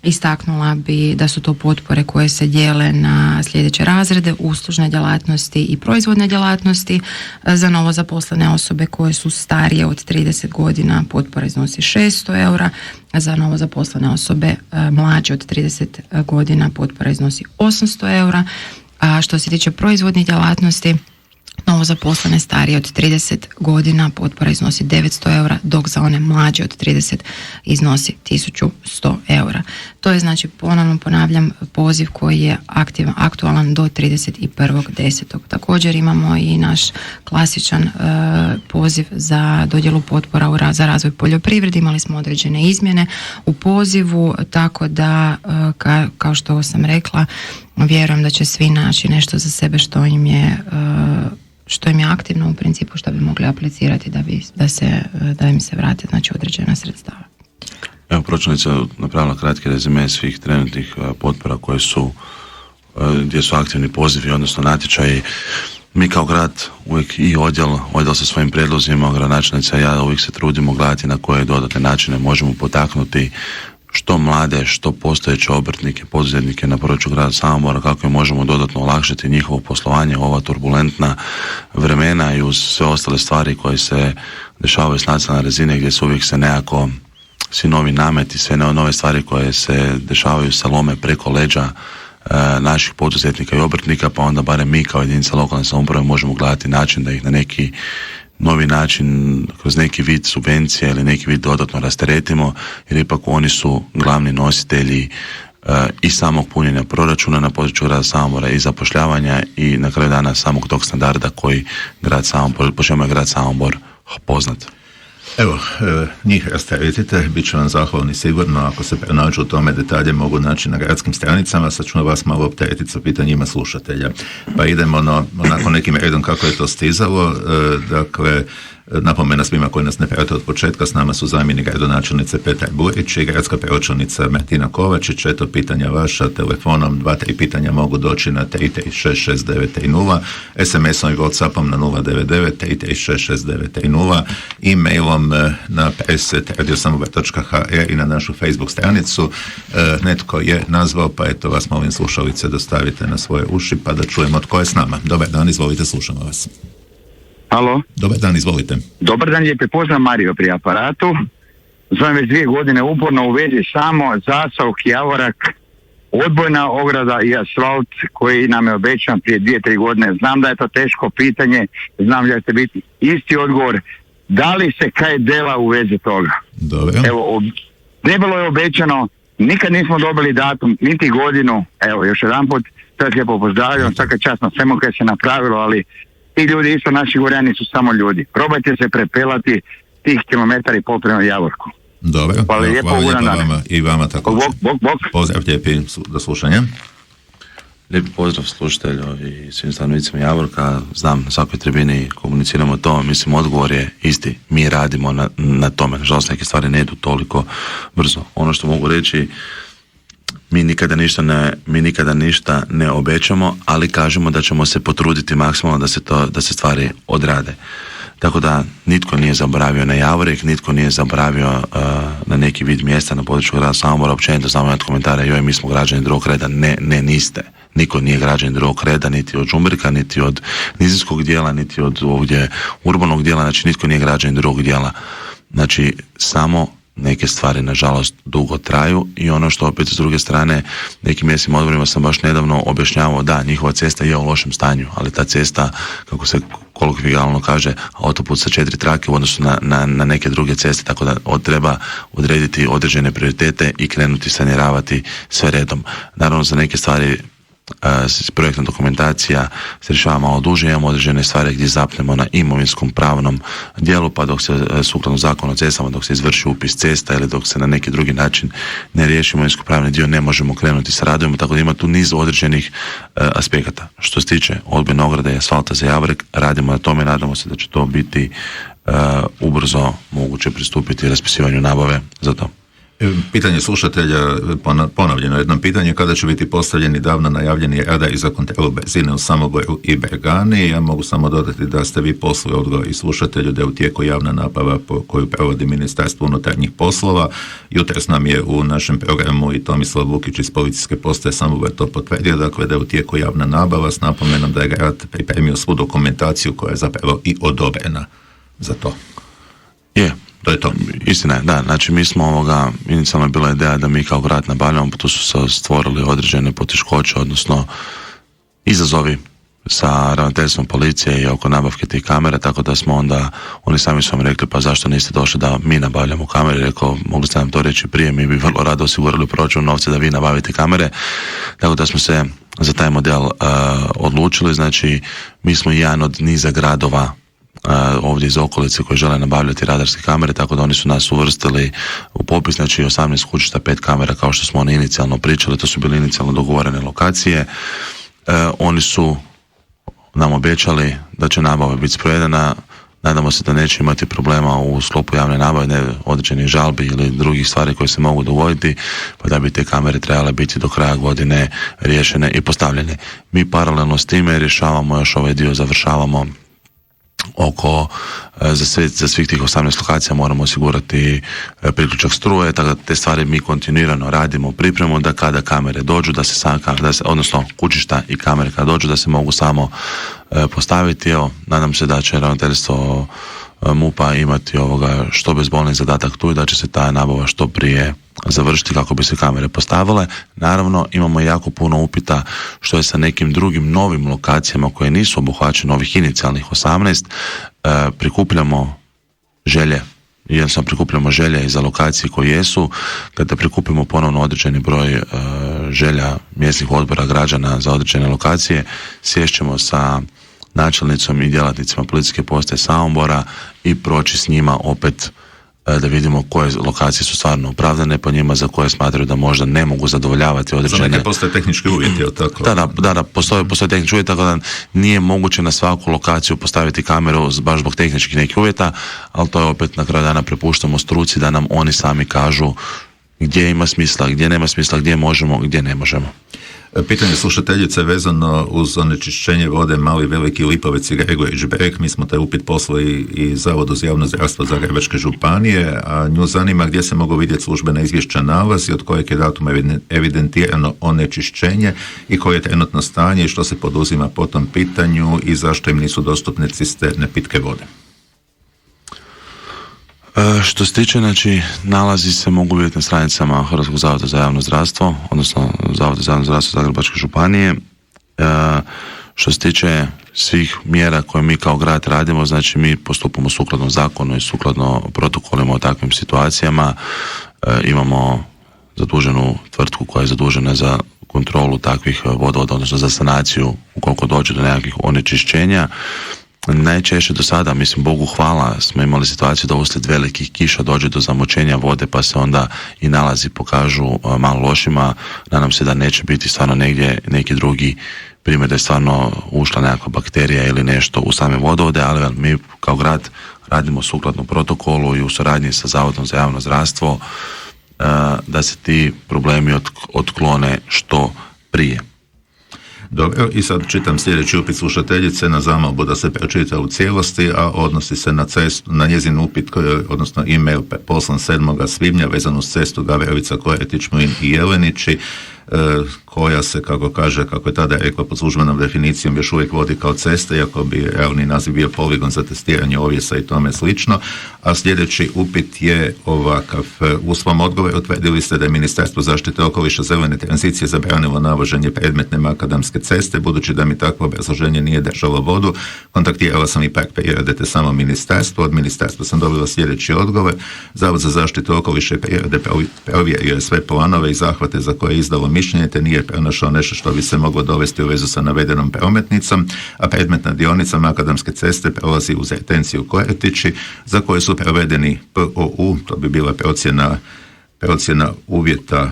Istaknula bi da su to potpore koje se dijele na sljedeće razrede: uslužne djelatnosti i proizvodne djelatnosti. Za novo zaposlene osobe koje su starije od 30 godina potpora iznosi 600 eura, a za novo zaposlene osobe mlađe od 30 godina potpora iznosi 800 eura. A što se tiče proizvodnih djelatnosti, novo zaposlene starije od 30 godina potpora iznosi 900 eura, dok za one mlađe od 30 iznosi 1100 eura. To je, znači, ponovno ponavljam, poziv koji je aktualan do 31.10. Također imamo i naš klasičan poziv za dodjelu potpora za razvoj poljoprivrede. Imali smo određene izmjene u pozivu, tako da, kao što sam rekla, vjerujem da će svi naći nešto za sebe što im je aktivno u principu, što bi mogli aplicirati da im se vrate, znači, određena sredstava. Evo, pročelnica napravila kratki rezime svih trenutnih potpora koje su, gdje su aktivni pozivi, odnosno natječaji. Mi kao grad uvijek i odjel sa svojim prijedlozima, gradonačelnica i ja uvijek se trudimo gledati na koje dodatne načine možemo potaknuti što mlade, što postojeće obrtnike, poduzetnike na području grada Samobora, kako im možemo dodatno olakšati njihovo poslovanje u ova turbulentna vremena i uz sve ostale stvari koje se dešavaju s nacionalne razine, gdje se uvijek nekako svi novi nameti, sve nove stvari koje se dešavaju se lome preko leđa naših poduzetnika i obrtnika, pa onda barem mi kao jedinica lokalne samouprave možemo gledati način da ih na neki novi način, kroz neki vid subvencije ili neki vid dodatno rasteretimo, jer ipak oni su glavni nositelji i samog punjenja proračuna na području grada Samobora i zapošljavanja i na kraju dana samog tog standarda koji grad Samobor, po čemu je grad Samobor poznat. Evo, njih rasteretite, bit će vam zahvalni sigurno, ako se pronađu u tome detalje mogu naći na gradskim stranicama, sad ću vas malo opteretiti sa pitanjima slušatelja. Pa idemo onako nekim redom kako je to stizalo, dakle, napomena svima koji nas ne prate od početka, s nama su zamjenik gradonačelnice Petar Burić i gradska pročelnica Martina Kovačić. Eto pitanja vaša, telefonom 2-3 pitanja mogu doći na 3366930, SMS-om i Whatsappom na 099-3366930, e-mailom na press@radiosamobor.hr i na našu Facebook stranicu. Netko je nazvao, pa eto vas molim slušalice da stavite na svoje uši pa da čujemo tko je s nama. Dobar dan, izvolite, slušamo vas. Alo? Dobar dan, izvolite. Dobar dan, lijepi pozdrav, Mario pri aparatu. Zovem već 2 godine uporno u vezi samo Zasauk, Javorak, odbojna ograda i asfalt koji nam je obećan prije 2-3 godine. Znam da je to teško pitanje, znam da će biti isti odgovor. Da li se kaj dela u vezi toga? Dobro. Evo, debelo je obećano, nikad nismo dobili datum, niti godinu. Evo, još jedan put, to je lijepo pozdravljam, svaka čast na svemu koje se napravilo, ali ti ljudi isto, naši gorjani su samo ljudi. Probajte se prepelati tih 1,5 kilometara prema Javorku. Dobro, hvala lijepo vama i vama tako. Bok. Pozdrav lijepi do slušanja. Lijepi pozdrav slušatelju i svim stanovnicima Javorka. Znam, na svakoj tribini komuniciramo to. Mislim, odgovor je isti. Mi radimo na tome. Nažalost, neke stvari ne idu toliko brzo. Ono što mogu reći, mi nikada ništa ne obećamo, ali kažemo da ćemo se potruditi maksimalno da se stvari odrade. Tako da nitko nije zaboravio na Javorek, nitko nije zaboravio na neki vid mjesta na području grada Samobora. Općenito znamo od komentara, joj, mi smo građani drugog reda. Ne, niste. Niko nije građani drugog reda, niti od Žumberka, niti od nizinskog dijela, niti od ovdje urbanog dijela. Znači, nitko nije građani drugog dijela. Znači, samo neke stvari nažalost dugo traju i ono što opet s druge strane nekim mjesnim odborima sam baš nedavno objašnjavao, da, njihova cesta je u lošem stanju, ali ta cesta, kako se kolokvijalno kaže, autoput sa 4 trake u odnosu na neke druge ceste, tako da treba odrediti određene prioritete i krenuti sanirati sve redom. Naravno, za neke stvari projektna dokumentacija se rješava malo duže, imamo određene stvari gdje zapnemo na imovinskom pravnom dijelu, pa dok se sukladno zakonu o cestama, dok se izvrši upis cesta ili dok se na neki drugi način ne riješi imovinsko pravni dio, ne možemo krenuti sa radovima, tako da ima tu niz određenih aspekata. Što se tiče odbojne ograde i asfalta za Javorek, radimo na tome, nadamo se da će to biti ubrzo moguće pristupiti raspisivanju nabave za to. Pitanje slušatelja, ponovljeno jedno pitanje, kada će biti postavljeni davno najavljeni radari za kontrolu brzine u Samoboru i Bregani. Ja mogu samo dodati da ste vi poslali odgovor i slušatelju da je u tijeku javna nabava koju provodi Ministarstvo unutarnjih poslova. Jutros nam je u našem programu i Tomislav Vukić iz policijske postaje Samobor to potvrdio, dakle da je u tijeku javna nabava s napomenom da je grad pripremio svu dokumentaciju koja je zapravo i odobrena za to. Je. To je to. Istina je, da. Znači mi smo inicijalno je bila ideja da mi kao grad nabavljamo, pa tu su se stvorili određene poteškoće, odnosno izazovi sa ravnateljstvom policije i oko nabavke tih kamera, tako da smo onda, oni sami su vam rekli, pa zašto niste došli da mi nabavljamo kamere? Rekao, mogli ste nam to reći prije, mi bi vrlo rado osigurali u proračunu novce da vi nabavite kamere, tako da smo se za taj model odlučili. Znači mi smo jedan od niza gradova ovdje iz okolice koji žele nabavljati radarske kamere, tako da oni su nas uvrstili u popis. Znači 18 kućišta, 5 kamera kao što smo oni inicijalno pričali, to su bile inicijalno dogovorene lokacije. Oni su nam obećali da će nabava biti sprovedena. Nadamo se da neće imati problema u sklopu javne nabave, određenih žalbi ili drugih stvari koje se mogu dogoditi, pa da bi te kamere trebale biti do kraja godine riješene i postavljene. Mi paralelno s time rješavamo još ovaj dio, završavamo oko, za svih tih 18 lokacija moramo osigurati priključak struje, tako da te stvari mi kontinuirano radimo, pripremu da kada kamere dođu, odnosno kućišta i kamere kada dođu da se mogu samo postaviti. Evo, nadam se da će ravnateljstvo MUP-a imati što bezbolniji zadatak tu i da će se ta nabava što prije završiti kako bi se kamere postavile. Naravno, imamo jako puno upita što je sa nekim drugim novim lokacijama koje nisu obuhvaćene ovih inicijalnih 18. Prikupljamo želje jednostavno prikupljamo želje za lokacije koje jesu. Kada prikupimo ponovno određeni broj želja mjesnih odbora građana za određene lokacije, sješćemo sa načelnicom i djelatnicima policijske postaje Samobora i proći s njima opet da vidimo koje lokacije su stvarno opravdane po njima, za koje smatraju da možda ne mogu zadovoljavati određene... Za neke postoje tehnički uvjeti, je li tako? Da, postoje tehnički uvjeti, tako da nije moguće na svaku lokaciju postaviti kameru baš zbog tehničkih nekih uvjeta, ali to je opet na kraju dana prepuštamo struci da nam oni sami kažu gdje ima smisla, gdje nema smisla, gdje možemo, gdje ne možemo. Pitanje slušateljice vezano uz onečišćenje vode Mali, Veliki, Lipovec i Gregorić Breg. Mi smo taj upit poslali i Zavodu za javno zdravstvo Zagrebačke županije, a nju zanima gdje se mogu vidjeti službena izvješća nalazi, od kojeg je datuma evidentirano onečišćenje i koje je trenutno stanje i što se poduzima po tom pitanju i zašto im nisu dostupne cisterne pitke vode. Što se tiče, znači, nalazi se mogu vidjeti na stranicama Hrvatskog zavoda za javno zdravstvo, odnosno Zavoda za javno zdravstvo Zagrebačke županije. Što se tiče svih mjera koje mi kao grad radimo, znači mi postupamo sukladno zakonu i sukladno protokolima o takvim situacijama. Imamo zaduženu tvrtku koja je zadužena za kontrolu takvih vodovoda, odnosno za sanaciju ukoliko dođe do nekakvih onečišćenja. Najčešće do sada, mislim, Bogu hvala, smo imali situaciju da uslijed velikih kiša dođe do zamočenja vode, pa se onda i nalazi pokažu malo lošima. Nadam se da neće biti stvarno negdje neki drugi primjer da je stvarno ušla nekakva bakterija ili nešto u same vodovode, ali mi kao grad radimo sukladno protokolu i u suradnji sa Zavodom za javno zdravstvo da se ti problemi otklone što prije. Dobro, i sad čitam sljedeći upit slušateljice na zamolbu da se pročita u cijelosti, a odnosi se na njezin upit, odnosno e-mail poslan 7. svibnja vezan uz cestu Gavrovica, Koretić, Mlin i Jelenići, koja se, kako kaže, kako je tada rekla pod službenom definicijom, još uvijek vodi kao cesta, iako bi realni naziv bio poligon za testiranje ovjesa i tome slično. A sljedeći upit je ovakav. U svom odgovoru utvrdili ste da je Ministarstvo zaštite okoliša zelene tranzicije zabranilo navoženje predmetne makadamske ceste. Budući da mi takvo obrazloženje nije držalo vodu, kontaktirala sam i Park prirode te samo ministarstvo. Od ministarstva sam dobila sljedeći odgovor. Zavod za zaštitu okoliša i prirode provjerio je sve planove i zahvate za koje je izdalo mišljenje, te nije pronašao nešto što bi se moglo dovesti u vezu sa navedenom prometnicom, a predmetna dionica makadamske ceste prolazi uz retenciju Koretići, za koje su provedeni POU, to bi bila procjena uvjeta,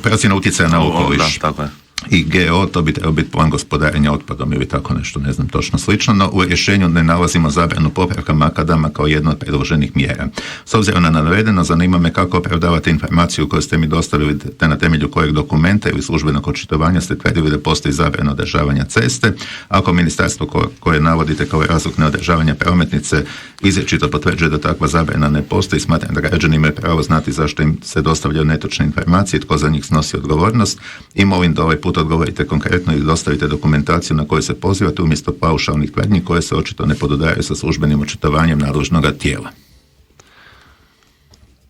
procjena utjecaja na okoliš. Da, tako je. I GO, to bi trebalo biti plan gospodarenja otpadom ili tako nešto, ne znam točno slično, no u rješenju ne nalazimo zabranu popravka makadama kao jedno od predloženih mjera. S obzirom na navedeno, zanima me kako opravdavate informaciju koju ste mi dostavili, te na temelju kojeg dokumenta ili službenog očitovanja ste tvrdili da postoji zabrana održavanja ceste. Ako ministarstvo koje navodite kao razlog neodržavanja prometnice izričito potvrđuje da takva zabrana ne postoji, smatram da građani imaju pravo znati zašto im se dostavljaju netočne informacije, tko za njih snosi odgovornost, i molim da ovaj put odgovorite konkretno i dostavite dokumentaciju na koju se pozivate umjesto paušalnih tvrdnji koje se očito ne podudaraju sa službenim očitovanjem nadležnog tijela.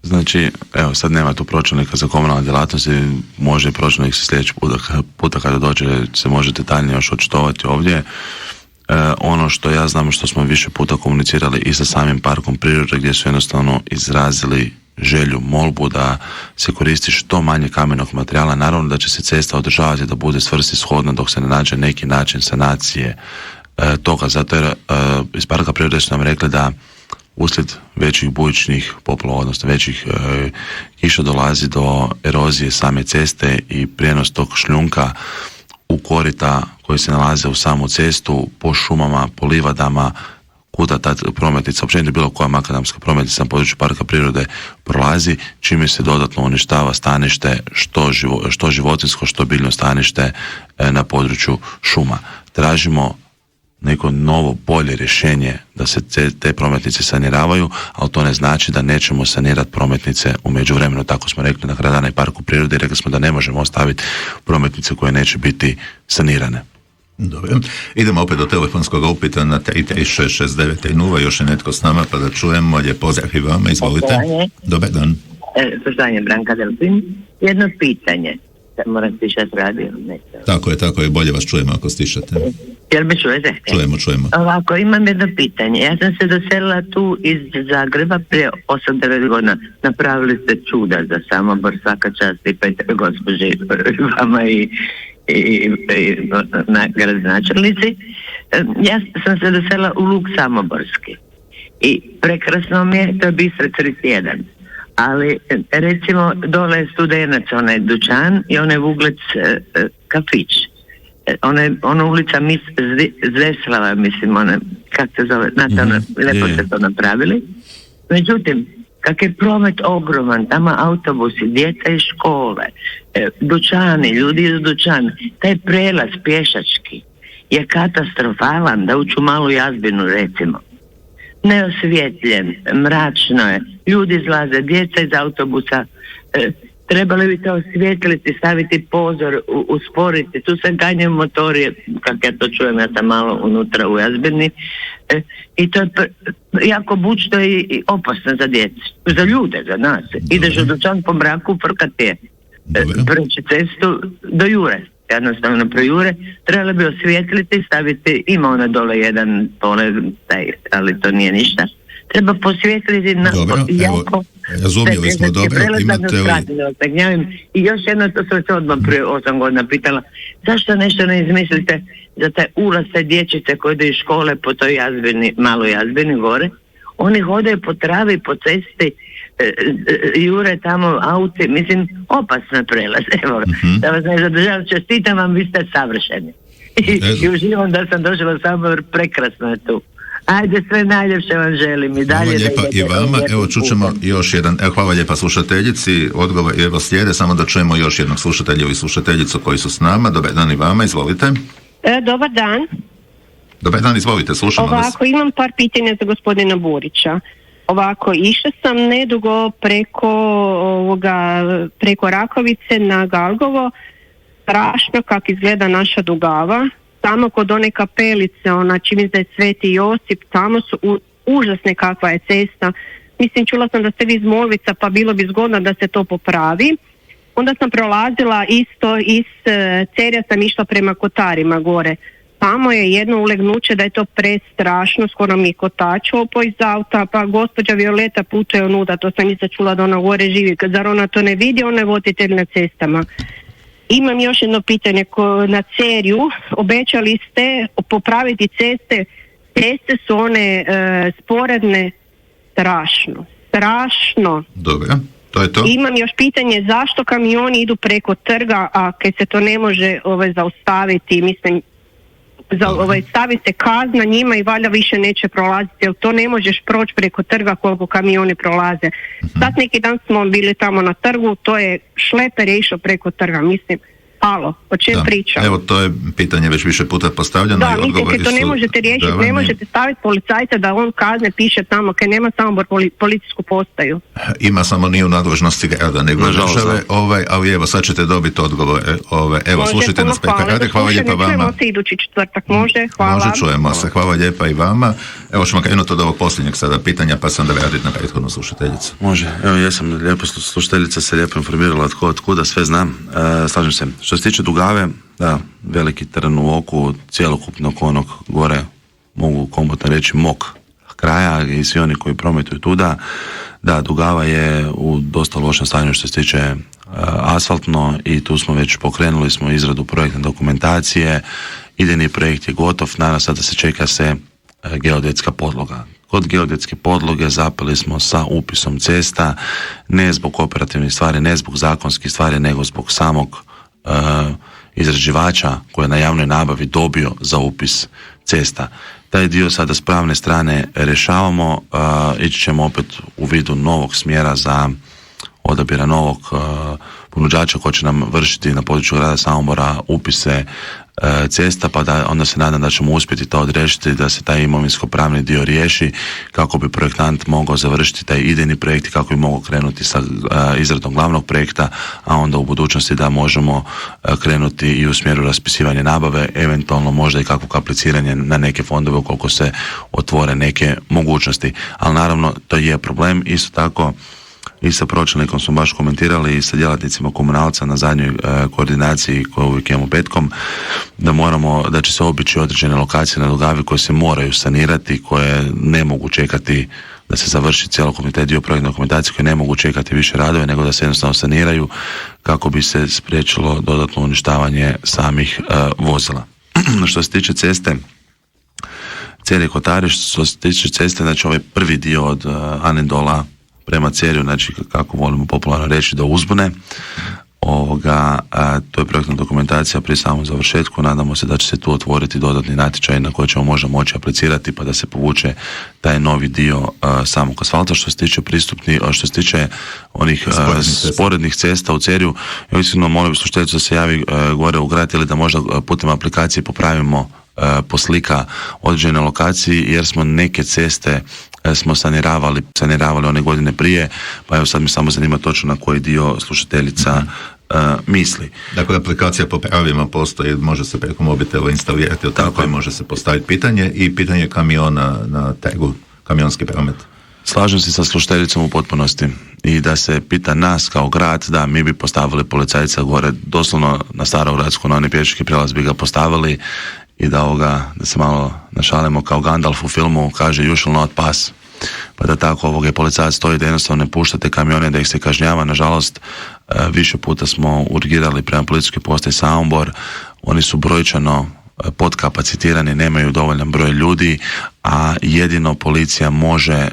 Znači, evo, sad nema tu pročelnika za komunalne djelatnosti, može i pročelnik se sljedeći puta kada dođe se može detaljnije još očitovati ovdje. Ono što ja znam, što smo više puta komunicirali i sa samim parkom prirode, gdje su jednostavno izrazili želju, molbu da se koristi što manje kamenog materijala. Naravno da će se cesta održavati da bude svrsishodna dok se ne nađe neki način sanacije toga, zato jer iz parka prirode su nam rekli da uslijed većih bujičnih poplava, odnosno većih kiša, dolazi do erozije same ceste i prijenos tog šljunka u korita koji se nalaze u samu cestu, po šumama, po livadama, kuda ta prometnica, općenito bilo koja makadamska prometnica na području parka prirode prolazi, čime se dodatno uništava stanište, što životinjsko, što biljno stanište na području šuma. Tražimo neko novo, bolje rješenje da se te prometnice saniravaju, ali to ne znači da nećemo sanirati prometnice u međuvremenu. Tako smo rekli na kraju dana i parku prirode i rekli smo da ne možemo ostaviti prometnice koje neće biti sanirane. Dobro, idemo opet do telefonskog upita na 3366930, još je netko s nama pa da čujemo. Lijep pozdrav i vama, izvolite. Dobar dan. Poštovanje, Branka Delfin. Jedno pitanje, moram stišati radio. Tako je, bolje vas čujemo ako stišate. Jel me čujete? Čujemo. Ovako, imam jedno pitanje. Ja sam se doselila tu iz Zagreba prije 8-9 godina. Napravili ste čuda za Samobor, svaka čast i Petre gospođe vama i gradonačelnici. Ja sam se doselila u Luk Samoborski i prekrasno mi je, to je Bistrica 31. Ali recimo dole je Studenac, onaj dućan i onaj Vuglec kafić. Ona ulica Zveslava, mislim, kako se zove, znate, lepo ste to napravili. Međutim, kak je promet ogroman, tamo autobusi, djeca iz škole, dućani, ljudi iz dućana, taj prelaz pješački je katastrofalan, da uću malu Jazbinu, recimo. Neosvjetljen, mračno je, ljudi izlaze, djeca iz autobusa, trebali bi to osvijetliti, staviti pozor, usporiti, tu se ganjaju motori, kako ja to čujem, ja sam malo unutra u Jazbini, i to je jako bučno i opasno za djecu, za ljude, za nas. Ideš u dućan po mraku, frkat je, preći cestu do Jure, jednostavno pro Jure, trebali bi osvijetliti, staviti, ima ona dole jedan pole, ali to nije ništa, treba posvijetliti na jako... Razumjeli smo, dobro, imate li... I još jedno, to sam se odmah prije 8 godina pitala, zašto nešto ne izmislite za taj ulaz te dječice koje idu iz škole po toj Jazbini, maloj Jazbini gore, oni hodaju po travi, po cesti, jure tamo auti, mislim, opasno prelaz, evo, da vas ne zadržavam, čestitam vam, vi ste savršeni. I uživam da sam došla u Sabor, prekrasno je tu. Ajde, sve najljepše vam želim i dalje. Hvala lijepa i vama. Evo čućemo još jedan, hvala lijepa slušateljici, odgovor evo slijede, samo da čujemo još jednog slušatelja i slušateljicu koji su s nama. Dobar dan i vama, izvolite. Dobar dan. Dobar dan, izvolite, slušamo vas. Ovako, imam par pitanja za gospodina Burića. Ovako, išla sam nedugo preko Rakovice na Galgovo, strašno kako izgleda naša Dugava. Tamo kod one kapelice, čini da je Sveti Josip, tamo su užasne kakva je cesta. Mislim, čula sam da ste vi iz Molvica, pa bilo bi zgodno da se to popravi. Onda sam prolazila isto iz Cerja, sam išla prema Kotarima gore. Tamo je jedno ulegnuće da je to prestrašno, skoro mi je kotač opao iz auta, pa gospođa Violeta putuje onuda, to sam isto čula da ona gore živi. Zar ona to ne vidi, ona je voditelj na cestama. Imam još jedno pitanje, na Cerju obećali ste popraviti ceste su one sporedne, strašno. Dobro, to je to. Imam još pitanje, zašto kamioni idu preko trga, a kad se to ne može zaustaviti, mislim, stavi se kazna njima i valjda više neće prolaziti, jer to ne možeš proći preko trga koliko kamioni prolaze. Sad neki dan smo bili tamo na trgu, to je šleper je išao preko trga, mislim, alo, o čem pričam? Evo, to je pitanje već više puta postavljeno. Da, mislim, kad to ne možete riješiti, ne možete staviti policajca da on kazne piše tamo, kad nema samo policijsku postaju. Ima, samo nije u nadležnosti grada, nego države, ali evo, sad ćete dobiti odgovor. Evo, slušajte nas preko rade, hvala lijepa vama. Čujemo se idući četvrtak, može, hvala. Može, čujemo se, hvala lijepa i vama. Evo ćemo krenuti od ovog posljednjeg sada pitanja, pa se onda vratiti na prethodnu slušateljicu. Može, evo ja sam lijepo, slušateljica se lijepo informirala od kuda sve znam, slažem se. Što se tiče Dugave, da, veliki teren u oku cjelokupnog onog gore, mogu komotno reći, mog kraja i svi oni koji prometuju tuda. Da, Dugava je u dosta lošem stanju što se tiče asfaltno i tu smo već pokrenuli smo izradu projektne dokumentacije, idejni projekt je gotov, naravno sada se čeka se geodetska podloga. Kod geodetske podloge zapeli smo sa upisom cesta, ne zbog operativnih stvari, ne zbog zakonskih stvari, nego zbog samog izrađivača koji je na javnoj nabavi dobio za upis cesta. Taj dio sada s pravne strane rješavamo, ići ćemo opet u vidu novog smjera za odabira novog ponuđača koji će nam vršiti na području grada Samobora upise cesta, pa da onda se nadam da ćemo uspjeti to odriješiti, da se taj imovinsko-pravni dio riješi kako bi projektant mogao završiti taj idejni projekt i kako bi mogao krenuti sa izradom glavnog projekta, a onda u budućnosti da možemo krenuti i u smjeru raspisivanja nabave, eventualno možda i kakvog apliciranja na neke fondove ukoliko se otvore neke mogućnosti. Ali naravno to je problem. Isto tako i sa pročelnikom smo baš komentirali i sa djelatnicima komunalca na zadnjoj koordinaciji koju uvijek imamo petkom, da će se obići određene lokacije na Dugavi koje se moraju sanirati, koje ne mogu čekati da se završi cjelokupni taj dio projektne dokumentacije, koje ne mogu čekati više radove, nego da se jednostavno saniraju kako bi se spriječilo dodatno uništavanje samih vozila. Što se tiče ceste Cerje Kotari, što se tiče ceste, znači ovaj prvi dio od Anedola prema Cerju, znači kako volimo popularno reći do Uzbune, to je projektna dokumentacija pri samom završetku. Nadamo se da će se tu otvoriti dodatni natječaj na koji ćemo možda moći aplicirati pa da se povuče taj novi dio samog asfalta. Što se tiče što se tiče onih sporednih cesta u Cerju, ja iskreno molim slušateljicu da se javi gore u grad ili da možda putem aplikacije popravimo poslika određene lokacije, jer smo neke ceste smo saniravali one godine prije, pa evo sad mi samo zanima točno na koji dio slušateljica misli. Dakle, aplikacija Popravimo postoji, može se preko mobitela instalirati, od tako i može se postaviti pitanje i pitanje kamiona na trgu, kamionski promet. Slažem se sa slušateljicom u potpunosti i da se pita nas kao grad, da mi bi postavili policajca gore, doslovno na Starogradsku, na onaj pješački prijelaz bi ga postavili i da se malo našalimo kao Gandalf u filmu, kaže you shall not pass. Pa da tako policajac stoji da jednostavno ne puštate kamione, da ih se kažnjava. Nažalost, više puta smo urgirali prema policijskoj postaji Samobor, oni su brojčano podkapacitirani, nemaju dovoljan broj ljudi, a jedino policija može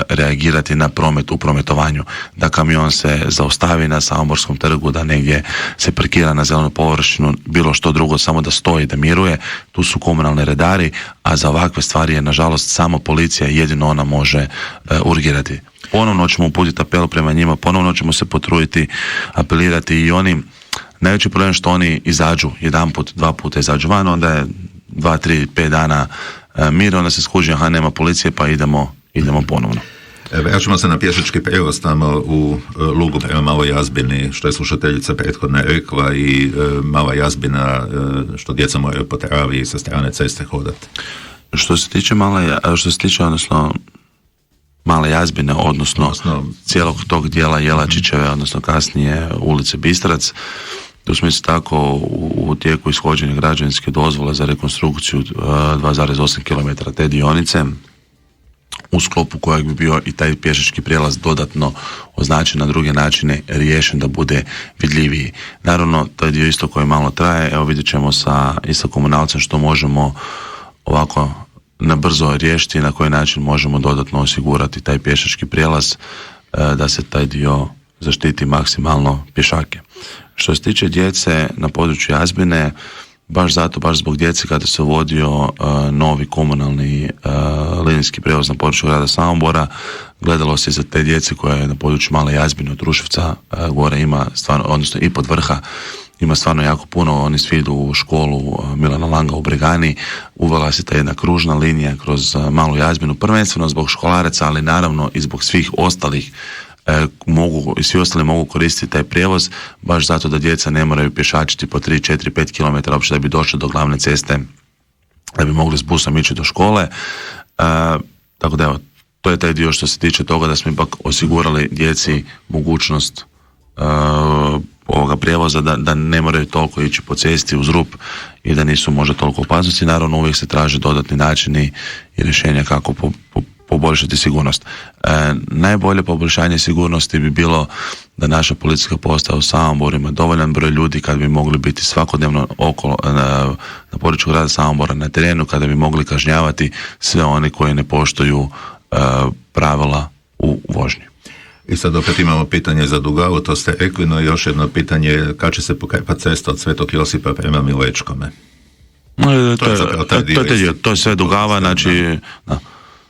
reagirati na promet u prometovanju. Da kamion se zaustavi na Samoborskom trgu, da negdje se parkira na zelenu površinu, bilo što drugo, samo da stoji, da miruje. Tu su komunalni redari, a za ovakve stvari je nažalost samo policija, jedino ona može urgirati. Ponovno ćemo uputiti apel prema njima, ponovno ćemo se potruditi, apelirati i oni. Najveći problem je što oni izađu jedanput, dva puta izađu van, onda je 2, 3, 5 dana mir, onda se skuži, aha, nema policije, pa idemo ponovno. Vraćamo se na pješački prijevoz tamo u Lugu prema Maloj Jazbini, što je slušateljica prethodno rekla, i Mala Jazbina, što djeca moraju po travi i sa strane ceste hodati. Što se tiče Male Jazbine, odnosno cijelog tog dijela Jelačićeve, odnosno kasnije ulice Bistrac, tu smo isto tako u tijeku ishođenja građevinske dozvole za rekonstrukciju 2,8 km te dionice, u sklopu kojeg bi bio i taj pješački prijelaz dodatno označen na druge načine, riješen da bude vidljiviji. Naravno, taj dio isto koji malo traje, evo vidjet ćemo sa komunalcem što možemo ovako na brzo riješiti i na koji način možemo dodatno osigurati taj pješački prijelaz, da se taj dio zaštiti maksimalno pješake. Što se tiče djece na području Jazbine, baš zbog djece kada se uvodio novi komunalni linijski prijevoz na području grada Samobora, gledalo se za te djece koje je na području Male Jazbine od Ruševca gore ima stvarno, odnosno i pod Vrha, ima stvarno jako puno. Oni svi idu u školu Milana Langa u Bregani, uvela se ta jedna kružna linija kroz Malu Jazbinu, prvenstveno zbog školaraca, ali naravno i zbog svih ostalih svi ostali mogu koristiti taj prijevoz, baš zato da djeca ne moraju pješačiti po 3, 4, 5 km uopće da bi došli do glavne ceste, da bi mogli s busom ići do škole. Tako da evo, to je taj dio što se tiče toga da smo ipak osigurali djeci mogućnost ovoga prijevoza, da ne moraju toliko ići po cesti uz rub i da nisu možda toliko opasnosti. Naravno, uvijek se traže dodatni načini i rješenja kako poboljšati sigurnost. Najbolje poboljšanje sigurnosti bi bilo da naša policijska postaja u Samoboru ima dovoljan broj ljudi kad bi mogli biti svakodnevno okolo na području grada Samobora na terenu, kada bi mogli kažnjavati sve oni koji ne poštuju pravila u vožnji. I sad opet imamo pitanje za Dugavu, to ste rekli, no još jedno pitanje, kad će se pokrepati cesta od Svetog Josipa prema Milečkome? To je sve Dugava, znači, da.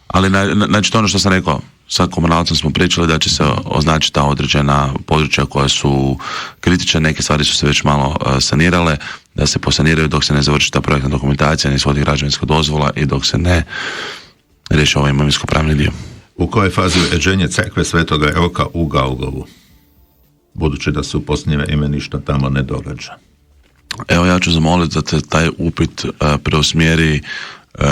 Ali znači to ono što sam rekao, sa komunalcem smo pričali da će se označiti ta određena područja koja su kritične, neke stvari su se već malo sanirale, da se posaniraju dok se ne završi ta projektna dokumentacija, ne ishodi građevinska dozvola i dok se ne riješi ovaj imovinsko-pravni dio. U kojoj fazi uređenje crkve Svetoga Roka u Galgovu? Budući da se u posljednje vrijeme ništa tamo ne događa. Evo, ja ću zamoliti da se taj upit preusmjeri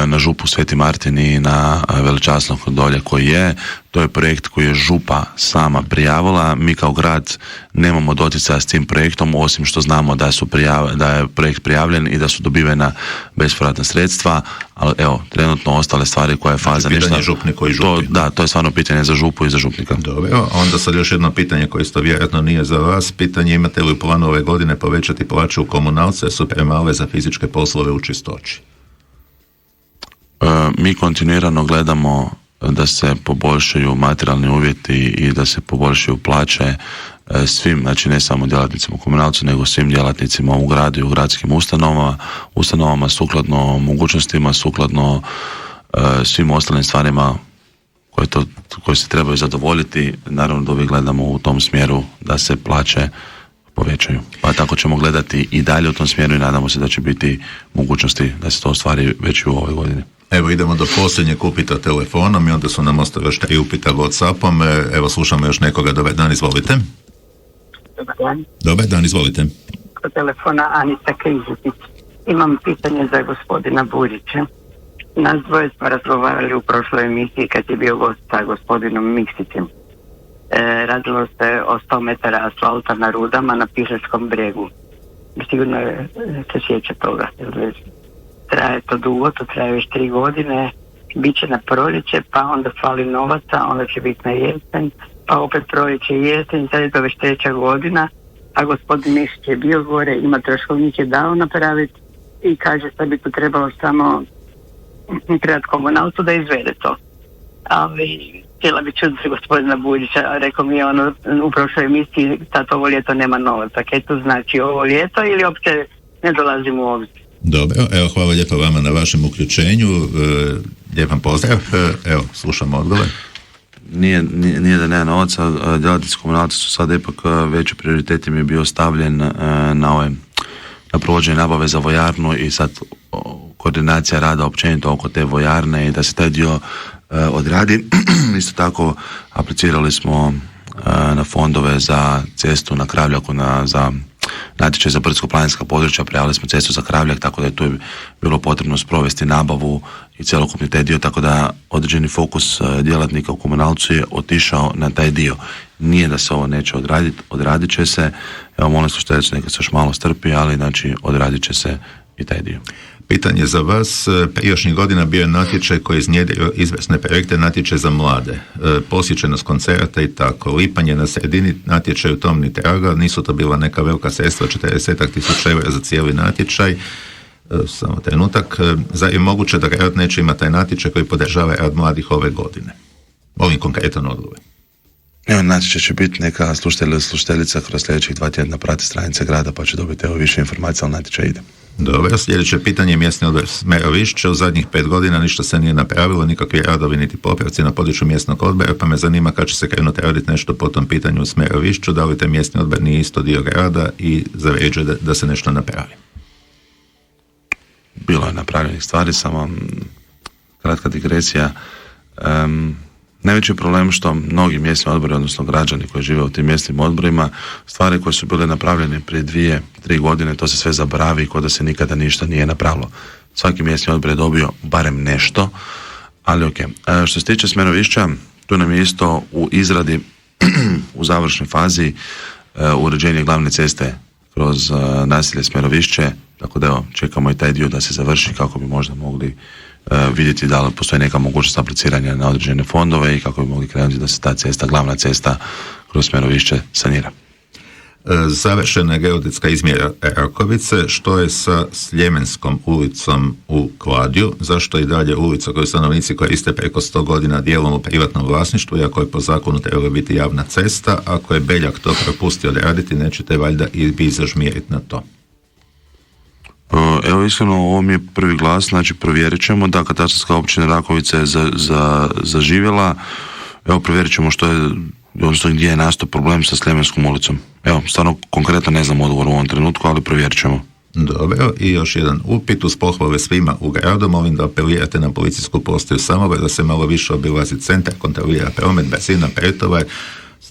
na župu Sveti Martin i na Veličasnog dolje koji je. To je projekt koji je župa sama prijavila. Mi kao grad nemamo doticaja s tim projektom, osim što znamo da je projekt prijavljen i da su dobivena bespovratna sredstva, ali evo, trenutno ostale stvari koja je faza pitanje ništa. Župniku i župi. To je stvarno pitanje za župu i za župnika. Dobro, onda sad još jedno pitanje koje isto vjerojatno nije za vas. Pitanje, imate li u planu ove godine povećati plaće u komunalce, su premale za fizičke poslove u čistoći? Mi kontinuirano gledamo da se poboljšaju materijalni uvjeti i da se poboljšaju plaće svim, znači ne samo djelatnicima u komunalcu, nego svim djelatnicima u gradu i u gradskim ustanovama sukladno mogućnostima, sukladno svim ostalim stvarima koje se trebaju zadovoljiti. Naravno da uvijek gledamo u tom smjeru da se plaće povećaju. Pa tako ćemo gledati i dalje u tom smjeru i nadamo se da će biti mogućnosti da se to ostvari već i u ovoj godini. Evo idemo do posljednjeg upita telefonom i onda su nam ostali još 3 upita Whatsappom. Evo slušamo još nekoga. Dobar dan, izvolite. Dobar dan. Dobar dan, izvolite. Kod telefona Anita Križetić. Imam pitanje za gospodina Burića. Nas dvoje smo razgovarali u prošloj emisiji kad je bio gost sa gospodinom Miksićem. Radilo se o 100 metara asfalta na Rudama na Pišačkom bregu. Sigurno se sjeća toga. Traje to dugo, to traje već 3 godine, bit će na proljeće, pa onda fali novaca, onda će biti na jesen, pa opet proljeće i jesen, sad je to već 3. godina, a gospodin Mišić je bio gore, ima troškovnik je dao napraviti i kaže sad bi tu trebalo samo predat komunalcu da izvede to. Ali htjela bi čuti gospodina Buljića, rekao mi je ono u prošloj emisiji, sad ovo ljeto nema novaca, kaj to znači ovo ljeto ili uopće ne dolazimo u obzir? Dobro, evo hvala lijepo vama na vašem uključenju, lijepan pozdrav, evo slušamo odgovor. Nije da nema novaca, djelatnici komunalci su sad ipak veći prioritet im je bio stavljen na provođenje nabave za vojarnu i sad koordinacija rada općenito oko te vojarne i da se taj dio odradi. Isto tako aplicirali smo na fondove za cestu na Kravljaku, za natječaj za brdsko-planinska područja, prijavili smo cestu za Kravljak, tako da je tu bilo potrebno sprovesti nabavu i cjelokupni taj dio, tako da određeni fokus djelatnika u komunalcu je otišao na taj dio. Nije da se ovo neće odraditi, odradit će se, evo molim slušateljicu neka se još malo strpi, ali znači odradit će se i taj dio. Pitanje za vas, prijašnjih godina bio je natječaj koji je iznjedrio izvrsne projekte, natječaj za mlade, posjećenost koncerata i tako. Lipanj je na sredini, natječaj u tom ni traga, nisu to bila neka velika sredstva, 40.000 eura za cijeli natječaj. Samo trenutak, zar je moguće da grad neće imati taj natječaj koji podržava rad mladih ove godine? Molim konkretan odgovor. Evo, natječaj će biti neka slušatelj ili slušateljica kroz sljedećih 2 tjedna prati stranice grada pa će dobiti više informacija, ali natječaj ide. Dobro, sljedeće pitanje, mjesni odbor Smerovišća. U zadnjih 5 godina ništa se nije napravilo, nikakvi radovi niti popravci na području mjesnog odbora, pa me zanima kad će se krenuti raditi nešto po tom pitanju u Smerovišću, da li taj mjesni odbor nije isto dio grada i zavređuje da se nešto napravi. Bilo je napravljenih stvari, samo kratka digresija. Najveći problem što mnogi mjesni odbori, odnosno građani koji žive u tim mjesnim odborima, stvari koje su bile napravljene prije 2-3 godine, to se sve zaboravi kao da se nikada ništa nije napravilo. Svaki mjesni odbor je dobio barem nešto, ali ok. Što se tiče Smerovišća, tu nam je isto u izradi, u završnoj fazi, uređenje glavne ceste kroz naselje Smerovišće, tako da evo, čekamo i taj dio da se završi kako bi možda mogli vidjeti da li postoji neka mogućnost apliciranja na određene fondove i kako bi mogli krenuti da se ta cesta, glavna cesta kroz Smerovišće sanira. Završena je geodetska izmjera Rakovice. Što je sa Sljemenskom ulicom u Kladju? Zašto i dalje ulica koju stanovnici koriste preko 100 godina dijelom u privatnom vlasništvu, iako je po zakonu trebala biti javna cesta? Ako je Beljak to propustio odraditi, nećete valjda i vi zažmiriti na to? Evo iskreno, ovo mi je prvi glas, znači provjerit ćemo da katastarska općina Rakovica je zaživjela. Evo provjerit ćemo što je, odnosno gdje je nastao problem sa Sljemenskom ulicom. Evo, stvarno konkretno ne znam odgovor u ovom trenutku, ali provjerit ćemo. Dobro, i još jedan upit uz pohvale svima u gradu, molim da apelirate na policijsku postaju Samobor da se malo više obilazi centar, kontrolira promet, brzina, pretovar.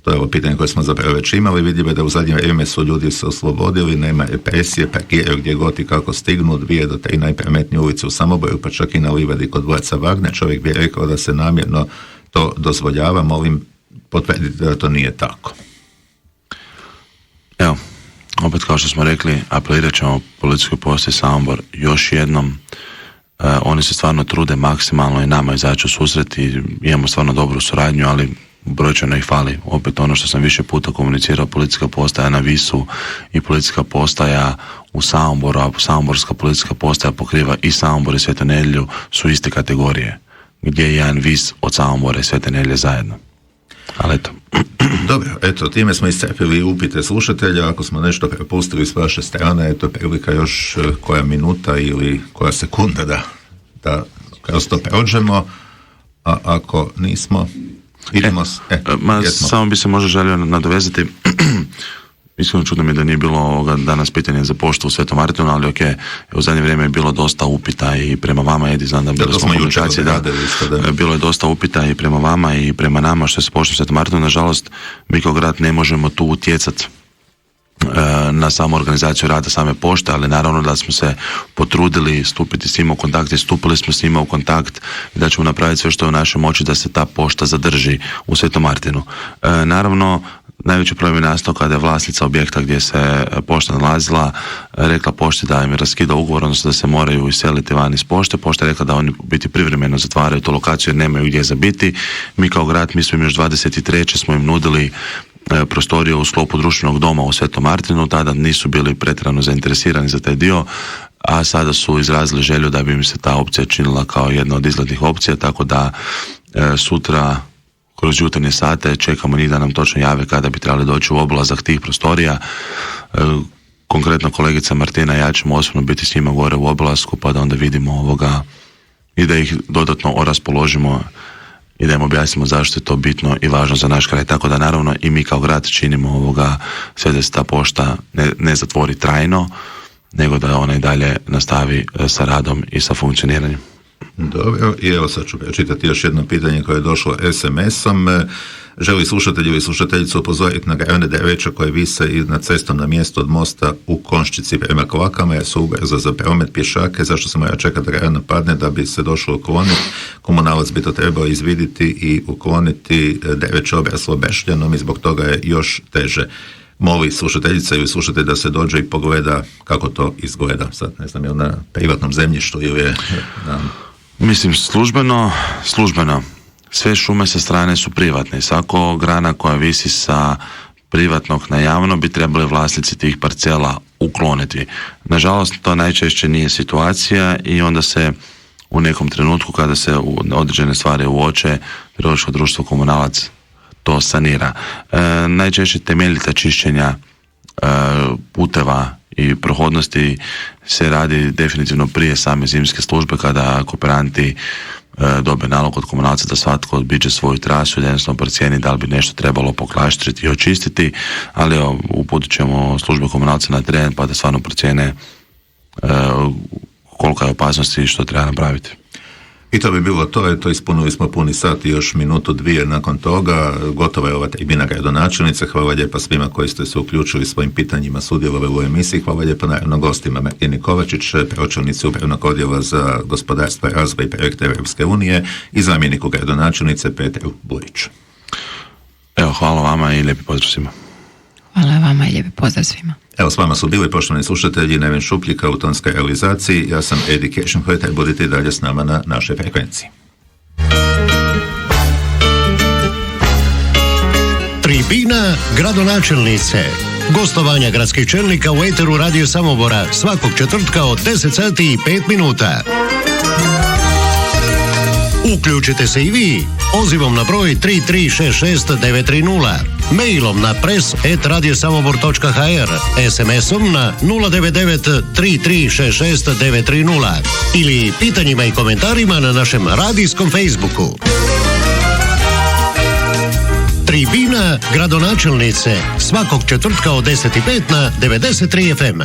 To je ovo pitanje koje smo zapravo već imali. Vidljivo je da u zadnje vrijeme su ljudi se oslobodili, nema represije, parkiraju gdje god i kako stignu, 2 do 3 najprometnije ulice u Samoboru, pa čak i na livadi kod dvorca Varne. Čovjek bi rekao da se namjerno to dozvoljava, molim potvrditi da to nije tako. Evo, opet kao što smo rekli, apelirat ćemo policijskoj postaji Samobor još jednom. Oni se stvarno trude maksimalno i nama izaći u susret i imamo stvarno dobru suradnju, ali brojčano ih fali. Opet ono što sam više puta komunicirao, policijska postaja na Visu i policijska postaja u Samoboru, a Samoborska policijska postaja pokriva i Samobor i Svetu Nedjelju, su iste kategorije, gdje je jedan Vis od Samobora i Svete Nedjelje zajedno. Ali eto. Dobro, eto, time smo iscrpili upite slušatelja. Ako smo nešto prepustili s vaše strane, eto, prilika još koja minuta ili koja sekunda da kroz to prođemo, a ako nismo, idemo... Samo bi se možda želio nadovezati. Iskreno čudno mi da nije bilo danas pitanje za poštu u Svetom Martinu, ali ok, u zadnje vrijeme je bilo dosta upita i prema vama, Edi, znam da bilo smo komunikacije, bilo je dosta upita i prema vama i prema nama što se pošta u Svetom Martinu. Nažalost, mi kao grad ne možemo tu utjecati na samu organizaciju rada same pošte, ali naravno da smo se potrudili stupiti s njima u kontakt i stupili smo s njima u kontakt i da ćemo napraviti sve što je u našoj moći da se ta pošta zadrži u Svetom Martinu. Naravno, najveći problem je nastao kada je vlasnica objekta gdje se pošta nalazila rekla pošti da im je raskida ugovor, odnosno da se moraju iseliti van iz pošte. Pošta je rekla da oni biti privremeno zatvaraju tu lokaciju jer nemaju gdje za biti. Mi kao grad, mi smo im još 23. smo im nudili prostoriju u sklopu društvenog doma u Svetom Martinu, tada nisu bili pretjerano zainteresirani za taj dio, a sada su izrazili želju da bi im se ta opcija činila kao jedna od izglednih opcija, tako da sutra kroz jutarnje sate čekamo njih da nam točno jave kada bi trebali doći u obilazak tih prostorija. Konkretno kolegica Martina i ja ćemo osobno biti s njima gore u obilasku, pa da onda vidimo i da ih dodatno oraspoložimo i da im objasnimo zašto je to bitno i važno za naš kraj. Tako da naravno i mi kao grad činimo sve da se ta pošta ne zatvori trajno, nego da ona i dalje nastavi sa radom i sa funkcioniranjem. Dobro, i evo sad ću pročitati još jedno pitanje koje je došlo SMS-om. Želi slušatelj ili slušateljicu upozoriti na grane drveća koje vise na cestovnom mjestu od mosta u Konščici prema Kvakama, jer su ubrzo za promet pješake. Zašto se mora čekati da grana padne da bi se došlo ukloniti? Komunalac bi to trebao izviditi i ukloniti. Drveće obraslo bešljanom i zbog toga je još teže. Moli slušateljica ili slušatelj da se dođe i pogleda kako to izgleda. Sad ne znam, je li na privatnom zemljištu ili je na... Mislim, službeno. Sve šume sa strane su privatne. Svako grana koja visi sa privatnog na javno bi trebali vlasnici tih parcela ukloniti. Nažalost, to najčešće nije situacija i onda se u nekom trenutku kada se određene stvari uoče, trgovačko društvo Komunalac to sanira. Najčešće temeljita čišćenja puteva i prohodnosti se radi definitivno prije same zimske službe, kada kooperanti dobe nalog od komunalca da svatko odbiđe svoju trasu i da jednostavno procijeni da li bi nešto trebalo poklaštriti i očistiti, ali uputit ćemo službe komunalca na teren pa da stvarno procijene kolika je opasnosti i što treba napraviti. I to bi bilo to, ispunili smo puni sat i još minutu, 2 nakon toga. Gotova je ova tribina gradonačelnice. Hvala lijepa svima koji ste se uključili svojim pitanjima, sudjelovali u emisiji. Hvala lijepa naravno gostima Martini Kovačić, pročelnici Upravnog odjela za gospodarstvo, razvoj i projekte Europske unije i zamjeniku gradonačelnice Petru Buriću. Evo, hvala vama i lijepi pozdrav svima. Hvala vama i lijepi pozdrav svima. Evo, s vama su bili poštovani slušatelji Neven Šupljika u tonskoj realizaciji. Ja sam Edi Kiršenhojter, budite i dalje s nama na našoj frekvenciji. Tribina gradonačelnice. Gostovanja gradskih čelnika u eteru Radio Samobora svakog četvrtka od 10 sati i 5 minuta. Uključite se i vi pozivom na broj 3366930, mailom na press@radiosamobor.hr, SMS-om na 099 3366930 ili pitanjima i komentarima na našem radijskom Facebooku. Tribina gradonačelnice svakog četvrtka od 10:05 na 93 FM.